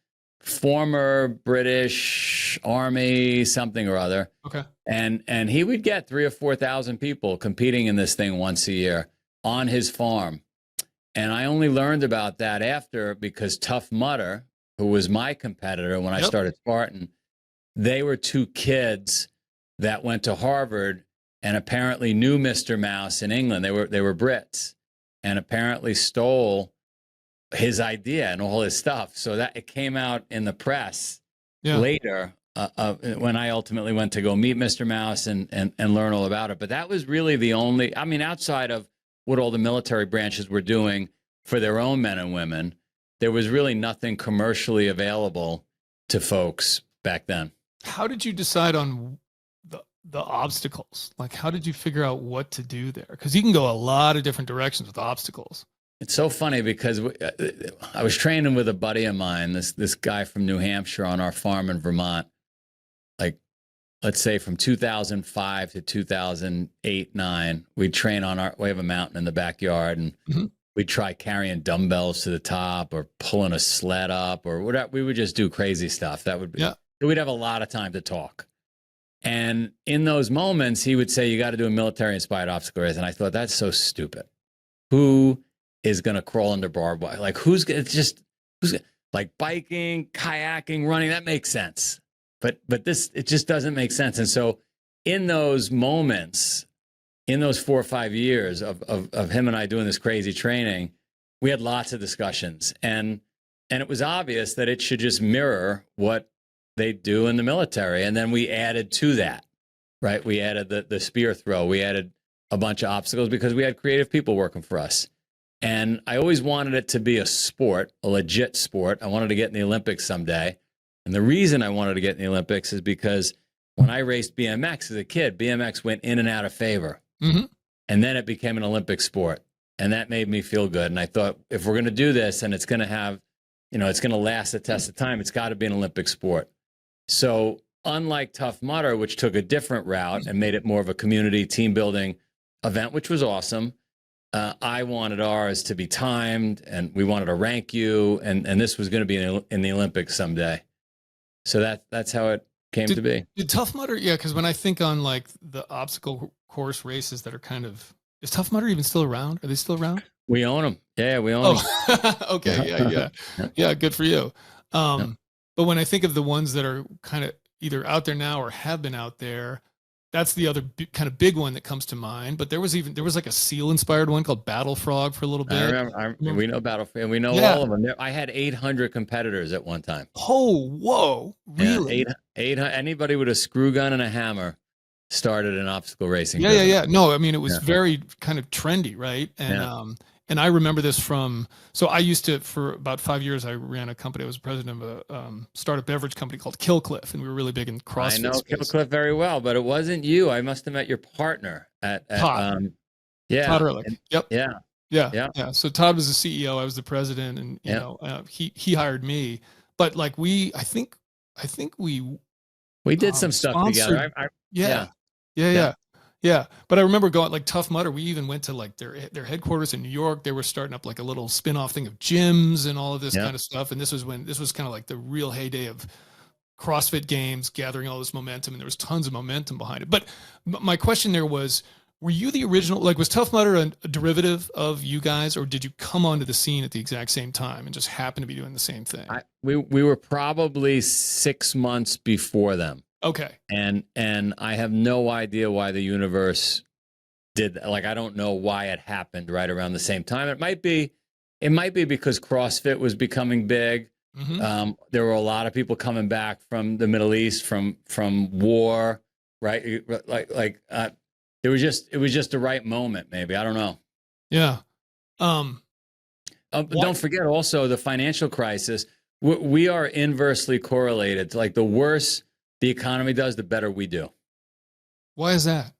former British Army something or other. Okay. And he would get 3,000 or 4,000 people competing in this thing once a year on his farm. And I only learned about that after, because Tough Mudder, who was my competitor when I started Spartan, they were two kids that went to Harvard and apparently knew Mr. Mouse in England. They were Brits, and apparently stole his idea and all his stuff. So that it came out in the press later when I ultimately went to go meet Mr. Mouse and learn all about it. But that was really the only, I mean, outside of what all the military branches were doing for their own men and women, there was really nothing commercially available to folks back then. How did you decide on the obstacles? Like, how did you figure out what to do there? Because you can go a lot of different directions with obstacles. It's so funny because I was training with a buddy of mine, this guy from New Hampshire on our farm in Vermont, like, let's say from 2005 to 2008, 9, we'd train we have a mountain in the backyard, and we'd try carrying dumbbells to the top or pulling a sled up or whatever. We would just do crazy stuff. That would be, we'd have a lot of time to talk. And in those moments, he would say, you got to do a military-inspired obstacle race. And I thought, that's so stupid. Who is going to crawl under barbed wire? Like, who's like biking, kayaking, running? That makes sense. But this, it just doesn't make sense. And so in those moments, in those 4 or 5 years of him and I doing this crazy training, we had lots of discussions. And it was obvious that it should just mirror what they do in the military. And then we added to that, right? We added the spear throw. We added a bunch of obstacles because we had creative people working for us. And I always wanted it to be a sport, a legit sport. I wanted to get in the Olympics someday. And the reason I wanted to get in the Olympics is because when I raced BMX as a kid, BMX went in and out of favor. And then it became an Olympic sport. And that made me feel good. And I thought, if we're going to do this and it's going to have, it's going to last the test of time, it's got to be an Olympic sport. So unlike Tough Mudder, which took a different route and made it more of a community team building event, which was awesome, I wanted ours to be timed, and we wanted to rank you, and this was going to be in the Olympics someday. So that's how it came to be. Did Tough Mudder, because when I think on like the obstacle course races that are kind of, is Tough Mudder even still around? Are they still around? We own them. Yeah, we own them. Okay, yeah, good for you. But when I think of the ones that are kind of either out there now or have been out there, that's the other kind of big one that comes to mind. But there was like a seal inspired one called Battle Frog for a little bit. I remember. We know Battle Frog. We know all of them. I had 800 competitors at one time. Oh, whoa. Really? Yeah, 800. Anybody with a screw gun and a hammer started an obstacle racing. Yeah. No, I mean, it was very kind of trendy, right? And I remember this so I used to, for about 5 years, I ran a company. I was president of a startup beverage company called Killcliff, and we were really big in CrossFit. I know space. Killcliff very well, but it wasn't you. I must have met your partner at Todd. Todd Ehrlich. Yep. Yeah. So Todd was the CEO. I was the president, and you know, he hired me. But like I think we did some stuff together. Yeah. But I remember going like Tough Mudder. We even went to like their headquarters in New York. They were starting up like a little spin-off thing of gyms and all of this kind of stuff. And this was kind of like the real heyday of CrossFit Games, gathering all this momentum, and there was tons of momentum behind it. But my question there was, were you the original, like was Tough Mudder a derivative of you guys, or did you come onto the scene at the exact same time and just happen to be doing the same thing? We were probably 6 months before them. Okay. And I have no idea why the universe did that. Like, I don't know why it happened right around the same time. It might be because CrossFit was becoming big. Mm-hmm. There were a lot of people coming back from the Middle East, from war, right? It was just the right moment, maybe. I don't know. Yeah. Don't forget also the financial crisis. We are inversely correlated. Like, the worse the economy does, the better we do. Why is that?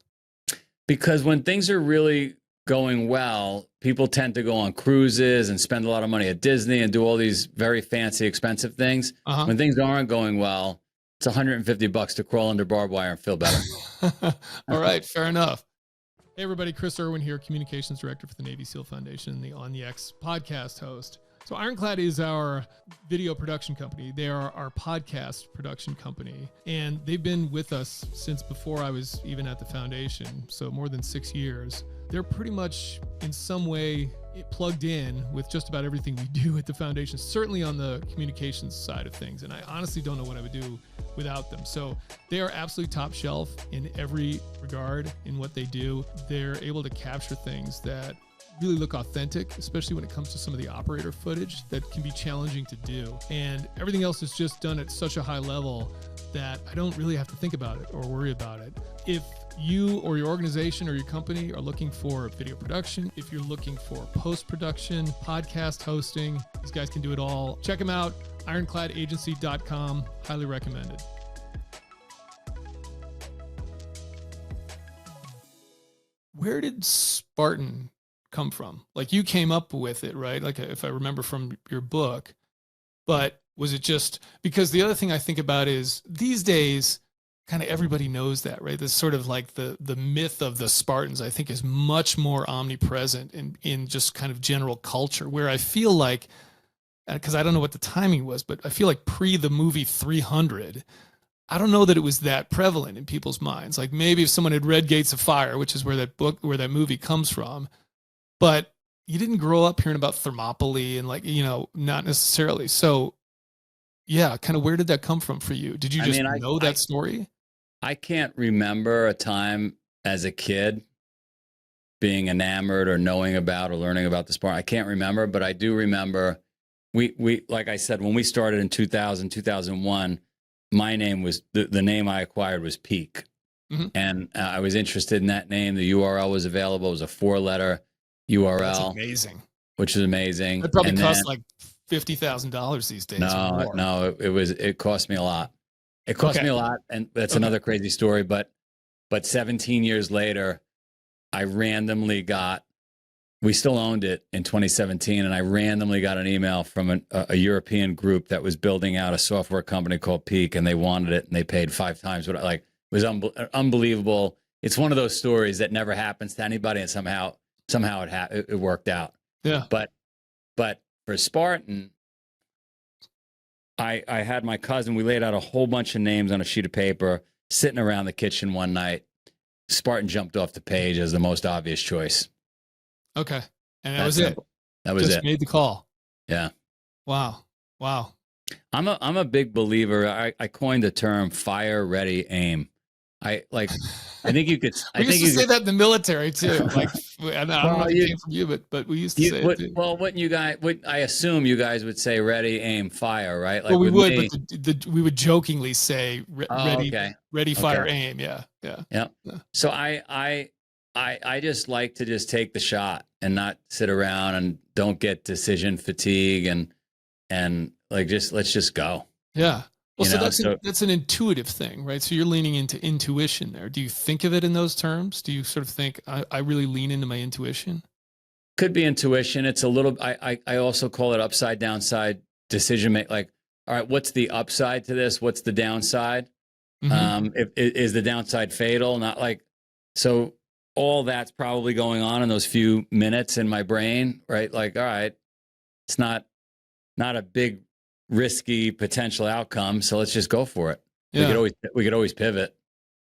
Because when things are really going well, people tend to go on cruises and spend a lot of money at Disney and do all these very fancy, expensive things. Uh-huh. When things aren't going well, it's $150 to crawl under barbed wire and feel better. All right, fair enough. Hey everybody, Chris Irwin here, Communications Director for the Navy SEAL Foundation, the On the X podcast host. So Ironclad is our video production company. They are our podcast production company, and they've been with us since before I was even at the foundation, so more than 6 years. They're pretty much in some way plugged in with just about everything we do at the foundation, certainly on the communications side of things, and I honestly don't know what I would do without them. So they are absolutely top shelf in every regard in what they do. They're able to capture things that really look authentic, especially when it comes to some of the operator footage that can be challenging to do. And everything else is just done at such a high level that I don't really have to think about it or worry about it. If you or your organization or your company are looking for video production, if you're looking for post-production, podcast hosting, these guys can do it all. Check them out, ironcladagency.com, highly recommended. Where did Spartan come from? Like, you came up with it, right? Like, if I remember from your book, but was it just because the other thing I think about is these days, kind of everybody knows that, right? This sort of like the myth of the Spartans, I think, is much more omnipresent in just kind of general culture, where I feel like, because I don't know what the timing was, but I feel like pre the movie 300, I don't know that it was that prevalent in people's minds. Like, maybe if someone had read Gates of Fire, which is where that movie comes from, but you didn't grow up hearing about Thermopylae and, like, you know, not necessarily. So yeah, kind of where did that come from for you? Did you just know that story? I can't remember a time as a kid being enamored or knowing about or learning about the sport. I can't remember, but I do remember we like I said, when we started in 2000, 2001, my name was, the name I acquired was Peak. Mm-hmm. And I was interested in that name. The URL was available. It was a 4-letter URL. That's amazing. Which is amazing. It probably cost like $50,000 these days. No, it cost me a lot. It cost me a lot, and that's another crazy story. But 17 years later, I randomly got, we still owned it in 2017, and I randomly got an email from a European group that was building out a software company called Peak, and they wanted it, and they paid 5 times what it was unbelievable. It's one of those stories that never happens to anybody, and somehow it worked out. Yeah. But for Spartan, I had my cousin, we laid out a whole bunch of names on a sheet of paper, sitting around the kitchen one night. Spartan jumped off the page as the most obvious choice. Okay. And that was it. That was just it. Made the call. Yeah. Wow. I'm a big believer. I coined the term fire, ready, aim. I think you could. We used to say that in the military too. Like, I don't know if it came from you, but we used to say it too. Well, wouldn't you guys? I assume you guys would say ready, aim, fire, right? Like, well, we would, but we would jokingly say ready, fire, aim. Yeah. So I just like to just take the shot and not sit around and don't get decision fatigue and like, let's just go. Yeah. Well, that's an intuitive thing, right? So you're leaning into intuition there. Do you think of it in those terms? Do you sort of think, I really lean into my intuition? Could be intuition. It's a little, I also call it upside, downside decision make. Like, all right, what's the upside to this? What's the downside? Mm-hmm. Is the downside fatal? Not like, so all that's probably going on in those few minutes in my brain, right? Like, all right, it's not a big, risky potential outcome, so let's just go for it. Yeah. We could always pivot.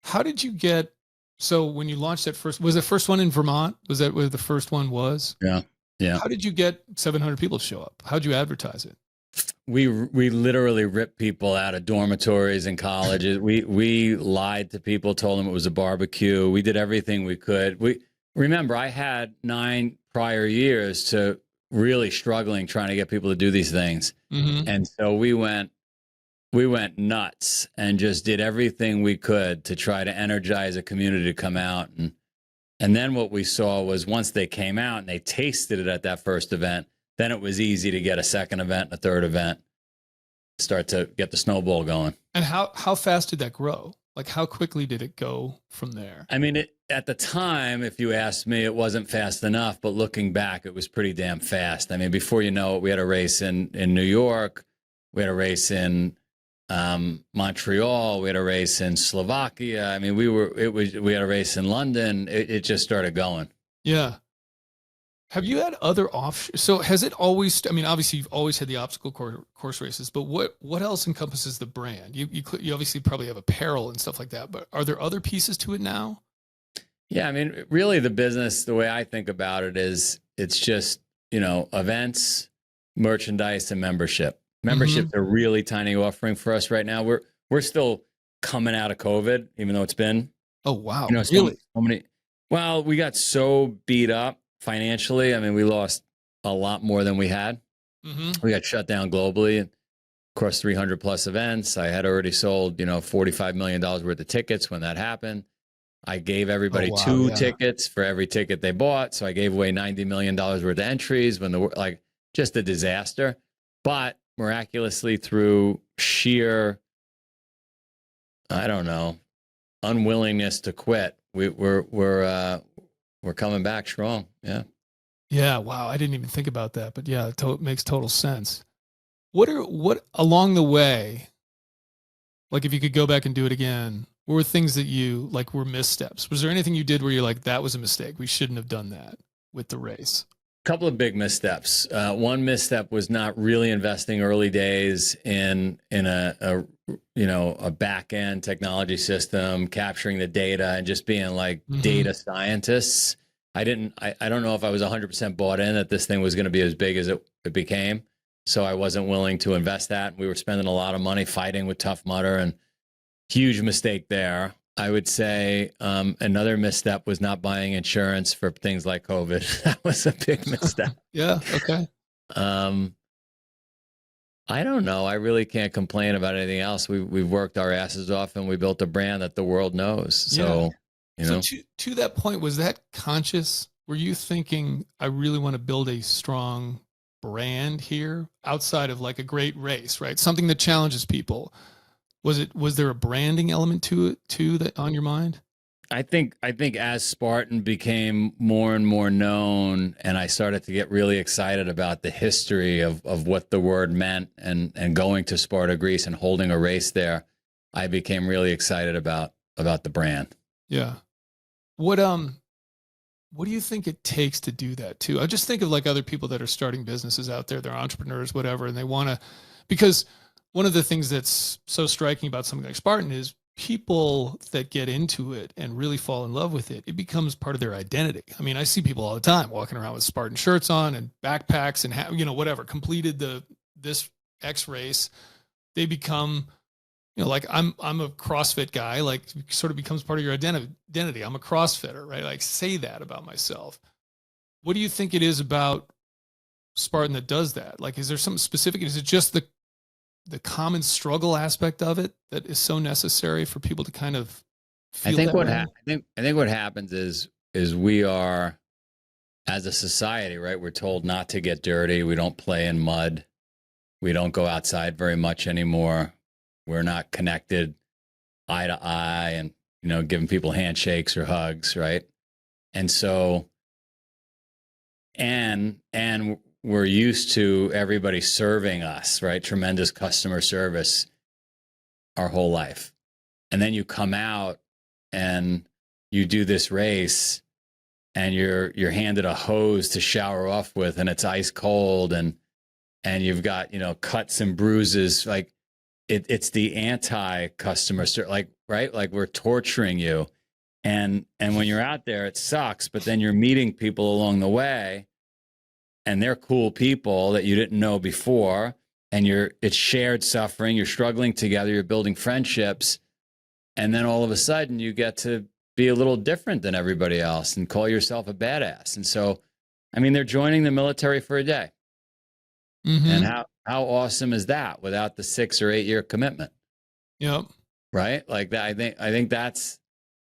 How did you get, so when you launched that first, was the first one in Vermont? Was that where the first one was? Yeah. How did you get 700 people to show up? How'd you advertise it? We literally ripped people out of dormitories and colleges. We lied to people, told them it was a barbecue. We did everything we could. Remember, I had 9 prior years to really struggling trying to get people to do these things. Mm-hmm. And so we went nuts and just did everything we could to try to energize a community to come out. And then what we saw was once they came out and they tasted it at that first event, then it was easy to get a second event and a third event, start to get the snowball going. And how fast did that grow? Like, how quickly did it go from there? I mean, at the time, if you asked me, it wasn't fast enough, but looking back, it was pretty damn fast. I mean, before you know it, we had a race in New York. We had a race in Montreal. We had a race in Slovakia. I mean, we had a race in London. It just started going. Yeah. Have you had other so has it always, I mean, obviously you've always had the obstacle course races, but what else encompasses the brand? You obviously probably have apparel and stuff like that, but are there other pieces to it now? Yeah. I mean, really the business, the way I think about it is it's just, events, merchandise, and membership. Membership's a really tiny offering for us right now. We're still coming out of COVID, even though it's been, oh, wow. Really? So many, well, we got so beat up financially. I mean, we lost a lot more than we had. We got shut down globally. Of course, 300 plus events. I had already sold, $45 million worth of tickets when that happened. I gave everybody two tickets for every ticket they bought. So I gave away $90 million worth of entries just a disaster. But miraculously through sheer, I don't know, unwillingness to quit, we're coming back strong. Yeah. Yeah. Wow. I didn't even think about that, but yeah, it makes total sense. What along the way, like if you could go back and do it again, what were things that you were missteps? Was there anything you did where you're like, that was a mistake, we shouldn't have done that with the race? Couple of big missteps. One misstep was not really investing early days in a back end technology system, capturing the data and just being like data scientists. I don't know if I was 100% bought in that this thing was going to be as big as it became. So I wasn't willing to invest that. We were spending a lot of money fighting with Tough Mudder, and huge mistake there. I would say another misstep was not buying insurance for things like COVID. That was a big misstep. Yeah. Okay. I don't know. I really can't complain about anything else. We've worked our asses off and we built a brand that the world knows. So, So to that point, was that conscious? Were you thinking, I really want to build a strong brand here outside of like a great race, right? Something that challenges people. Was there a branding element to it too that on your mind? I think as Spartan became more and more known, and I started to get really excited about the history of what the word meant, and going to Sparta, Greece, and holding a race there, I became really excited about the brand. Yeah. What do you think it takes to do that too? I just think of like other people that are starting businesses out there, they're entrepreneurs, whatever, and they want to, because one of the things that's so striking about something like Spartan is people that get into it and really fall in love with it, it becomes part of their identity. I mean, I see people all the time walking around with Spartan shirts on and backpacks and whatever, completed this X race. They become, like I'm a CrossFit guy, like sort of becomes part of your identity. I'm a CrossFitter, right? Like say that about myself. What do you think it is about Spartan that does that? Like, is there something specific? Is it just the common struggle aspect of it that is so necessary for people to kind of feel I think that what happens is we are, as a society, right? We're told not to get dirty. We don't play in mud. We don't go outside very much anymore. We're not connected eye to eye and, giving people handshakes or hugs, right? And so, and we're used to everybody serving us, right? Tremendous customer service our whole life. And then you come out and you do this race and you're handed a hose to shower off with, and it's ice cold, and you've got, cuts and bruises. Like it's the anti-customer service, like, right? Like we're torturing you. And when you're out there, it sucks, but then you're meeting people along the way, and they're cool people that you didn't know before, and it's shared suffering. You're struggling together. You're building friendships. And then all of a sudden you get to be a little different than everybody else and call yourself a badass. And so, I mean, they're joining the military for a day. And how awesome is that without the 6 or 8 year commitment? Yep. Right. Like that. I think that's,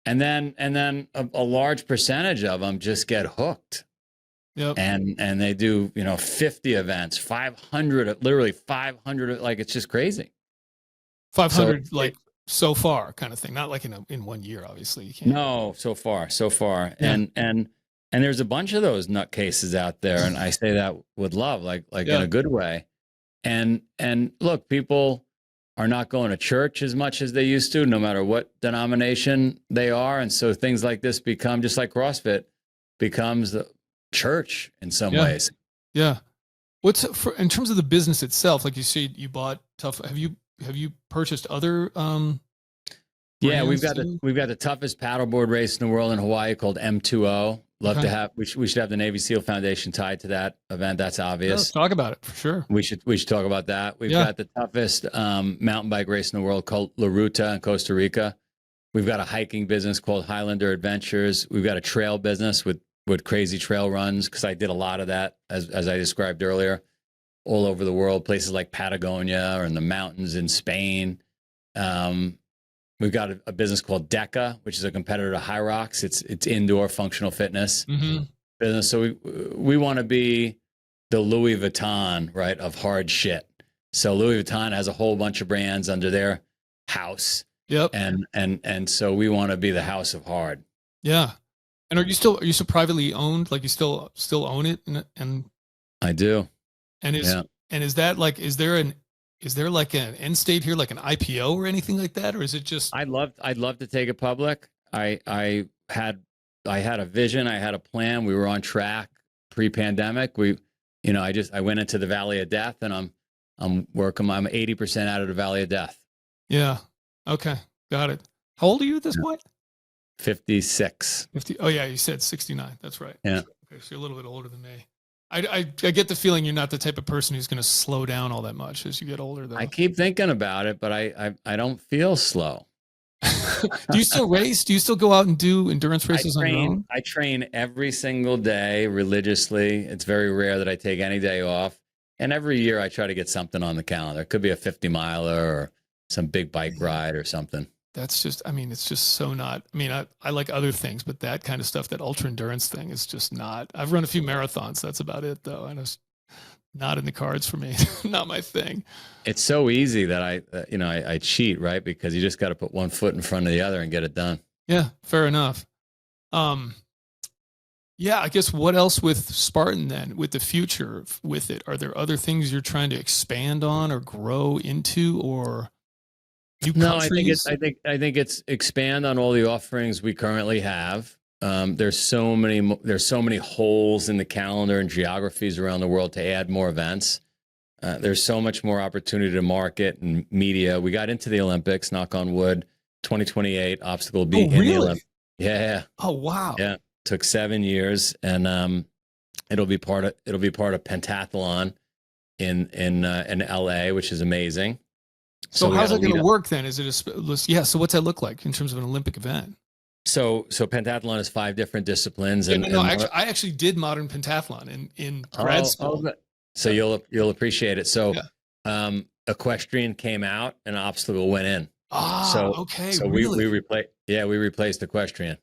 and then a large percentage of them just get hooked. Yep. And they do, 50 events, 500, literally 500, like it's just crazy. 500, so far kind of thing, not like in 1 year, obviously. You can't. No, so far. Yeah. And there's a bunch of those nutcases out there. And I say that with love, like in a good way. And look, people are not going to church as much as they used to, no matter what denomination they are. And so things like this become, just like CrossFit becomes the church in some ways. Yeah. What's in terms of the business itself? Like you said, you bought Tough. Have you purchased other? Yeah, we've got the toughest paddleboard race in the world in Hawaii called M2O. Love to have. We should have the Navy SEAL Foundation tied to that event. That's obvious. Let's talk about it for sure. We should talk about that. We've got the toughest mountain bike race in the world called La Ruta in Costa Rica. We've got a hiking business called Highlander Adventures. We've got a trail business with crazy trail runs, because I did a lot of that as I described earlier, all over the world, places like Patagonia or in the mountains in Spain. We've got a business called DECA, which is a competitor to High Rocks. It's indoor functional fitness business. So we want to be the Louis Vuitton, right, of hard shit. So Louis Vuitton has a whole bunch of brands under their house. Yep. And so we want to be the house of hard. Yeah. And are you still privately owned? Like you still own it? And I do. And is that like, is there like an end state here, like an IPO or anything like that? Or is it just, I'd love to take it public. I had a vision. I had a plan. We were on track pre-pandemic. I went into the valley of death, and I'm 80% out of the valley of death. Yeah. Okay. Got it. How old are you at this point? 56. 50. Oh yeah. You said 69. That's right. Yeah. Okay. So you're a little bit older than me. I get the feeling you're not the type of person who's going to slow down all that much as you get older, though. I keep thinking about it, but I don't feel slow. Do you still race? Do you still go out and do endurance races on your own? I train every single day religiously. It's very rare that I take any day off. And every year I try to get something on the calendar. It could be a 50 miler or some big bike ride or something. That's just, it's just so not, I like other things, but that kind of stuff, that ultra endurance thing is just not. I've run a few marathons. That's about it, though. And it's not in the cards for me. Not my thing. It's so easy that I cheat, right? Because you just got to put one foot in front of the other and get it done. Yeah, fair enough. Yeah, I guess what else with Spartan then, with the future with it? Are there other things you're trying to expand on or grow into, or new countries? I think it's expand on all the offerings we currently have. There's so many holes in the calendar and geographies around the world to add more events. There's so much more opportunity to market and media. We got into the Olympics, knock on wood, 2028 obstacle be in the Olympics. Yeah. Oh wow. Yeah. Took 7 years, and it'll be part of pentathlon in LA, which is amazing. So how's that going to work then? Is it so what's that look like in terms of an Olympic event? So pentathlon is 5 different disciplines. I actually did modern pentathlon in grad school. So you'll appreciate it. So equestrian came out and obstacle went in. Okay. So really? we replaced equestrian.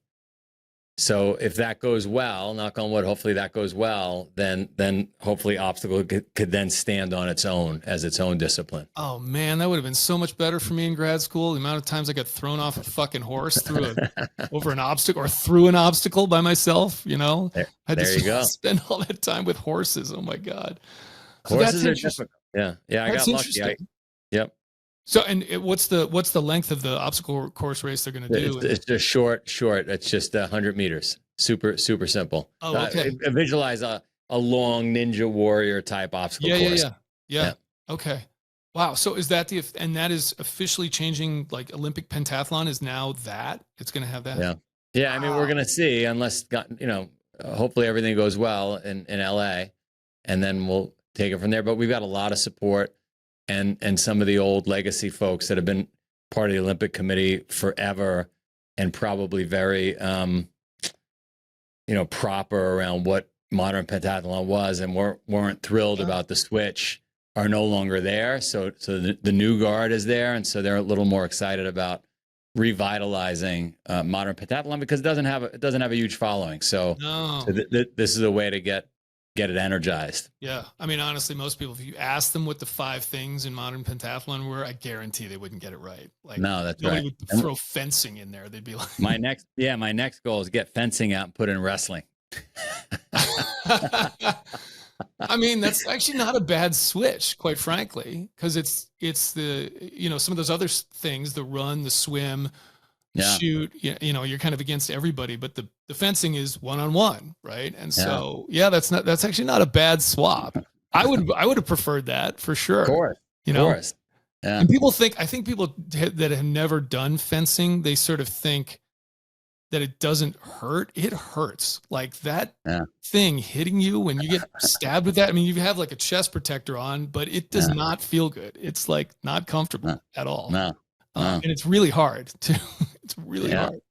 So if that goes well, knock on wood, hopefully that goes well, then hopefully obstacle could then stand on its own as its own discipline. Oh man, that would have been so much better for me in grad school. The amount of times I got thrown off a fucking horse over an obstacle or through an obstacle by myself, I had to spend all that time with horses. Oh my God. Horses are difficult. Yeah. I got lucky. Yep. So, and what's the length of the obstacle course race they're going to do? It's just short. It's just 100 meters. Super simple. Oh, okay. Visualize a long ninja warrior type obstacle course. Yeah. Okay. Wow. So is that and that is officially changing, like Olympic pentathlon is now that it's going to have that? Yeah. Wow. We're going to see, unless, hopefully everything goes well in LA, and then we'll take it from there. But we've got a lot of support. And some of the old legacy folks that have been part of the Olympic Committee forever, and probably very, proper around what modern pentathlon was, and weren't thrilled about the switch, are no longer there. So the new guard is there, and so they're a little more excited about revitalizing modern pentathlon, because it doesn't have a huge following. So this is a way to get it energized. Yeah. Honestly, most people, if you ask them what the 5 things in modern pentathlon were, I guarantee they wouldn't get it right. Like, no, that's right. Would throw fencing in there. They'd be like, my next goal is get fencing out and put in wrestling. I mean, that's actually not a bad switch, quite frankly, because it's the, some of those other things, the run, the swim, shoot, you're kind of against everybody, but the fencing is one-on-one, right? And so, that's actually not a bad swap. I would have preferred that for sure. Of course. Of course. Yeah. And I think people that have never done fencing, they sort of think that it doesn't hurt. It hurts. Like that thing hitting you when you get stabbed with that. I mean, you have like a chest protector on, but it does not feel good. It's like not comfortable at all. No. And it's really hard too. It's really hard.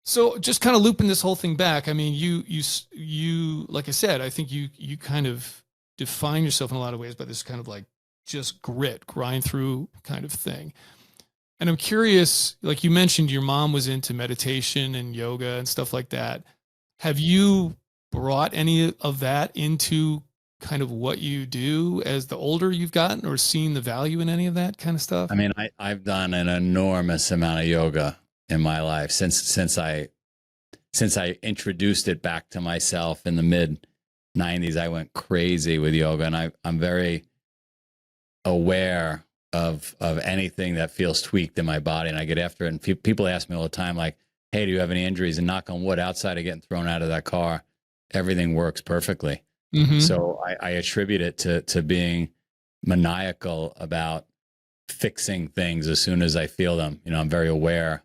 So just kind of looping this whole thing back. I mean, you, like I said, I think you kind of define yourself in a lot of ways by this kind of like just grind through kind of thing. And I'm curious, like you mentioned, your mom was into meditation and yoga and stuff like that. Have you brought any of that into kind of what you do as the older you've gotten, or seen the value in any of that kind of stuff? I mean, I've done an enormous amount of yoga in my life since I introduced it back to myself in the mid 90s. I went crazy with yoga, and I'm very aware of anything that feels tweaked in my body, and I get after it. And people ask me all the time, like, hey, do you have any injuries? And knock on wood, outside of getting thrown out of that car, everything works perfectly. Mm-hmm. So I attribute it to being maniacal about fixing things as soon as I feel them. I'm very aware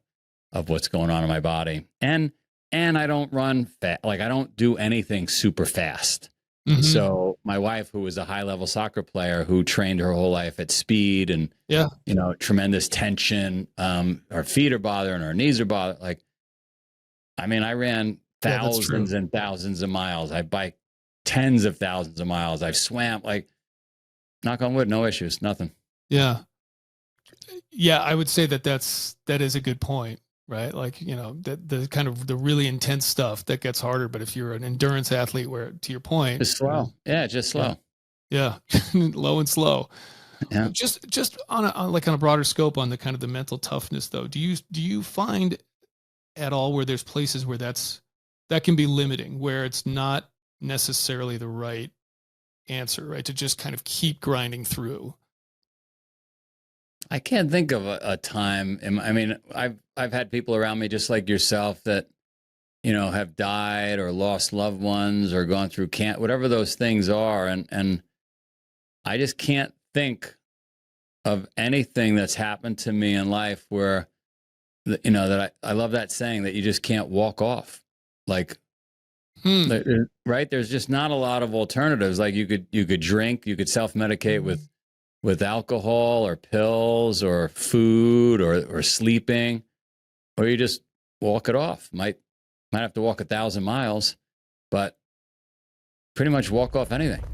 of what's going on in my body, and I don't run fast. Like, I don't do anything super fast. Mm-hmm. So my wife, who was a high-level soccer player who trained her whole life at speed and, tremendous tension, her feet are bothering, her knees are bothering. Like, I mean, I ran thousands and thousands of miles. I biked tens of thousands of miles. I've swam, like, knock on wood, no issues, nothing. Yeah. Yeah, I would say that is a good point. Right. Like, that the kind of the really intense stuff that gets harder. But if you're an endurance athlete, where, to your point, just slow. Just slow. Yeah. Low and slow. Yeah. Just on a broader scope on the kind of the mental toughness though, do you find at all where there's places where that can be limiting, where it's not necessarily the right answer, right? To just kind of keep grinding through? I can't think of a time. I mean, I've had people around me just like yourself that, have died or lost loved ones or gone through whatever those things are. And I just can't think of anything that's happened to me in life where, that I love that saying that you just can't walk off. Like, right. There's just not a lot of alternatives. Like you could drink, you could self-medicate with alcohol or pills or food or sleeping, or you just walk it off. Might have to walk 1,000 miles, but pretty much walk off anything.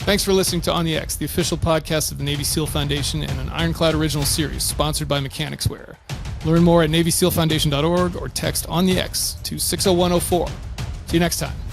Thanks for listening to On the X, the official podcast of the Navy SEAL Foundation and an Ironclad original series sponsored by Mechanix Wear. Learn more at NavySealFoundation.org or text On the X to 60104. See you next time.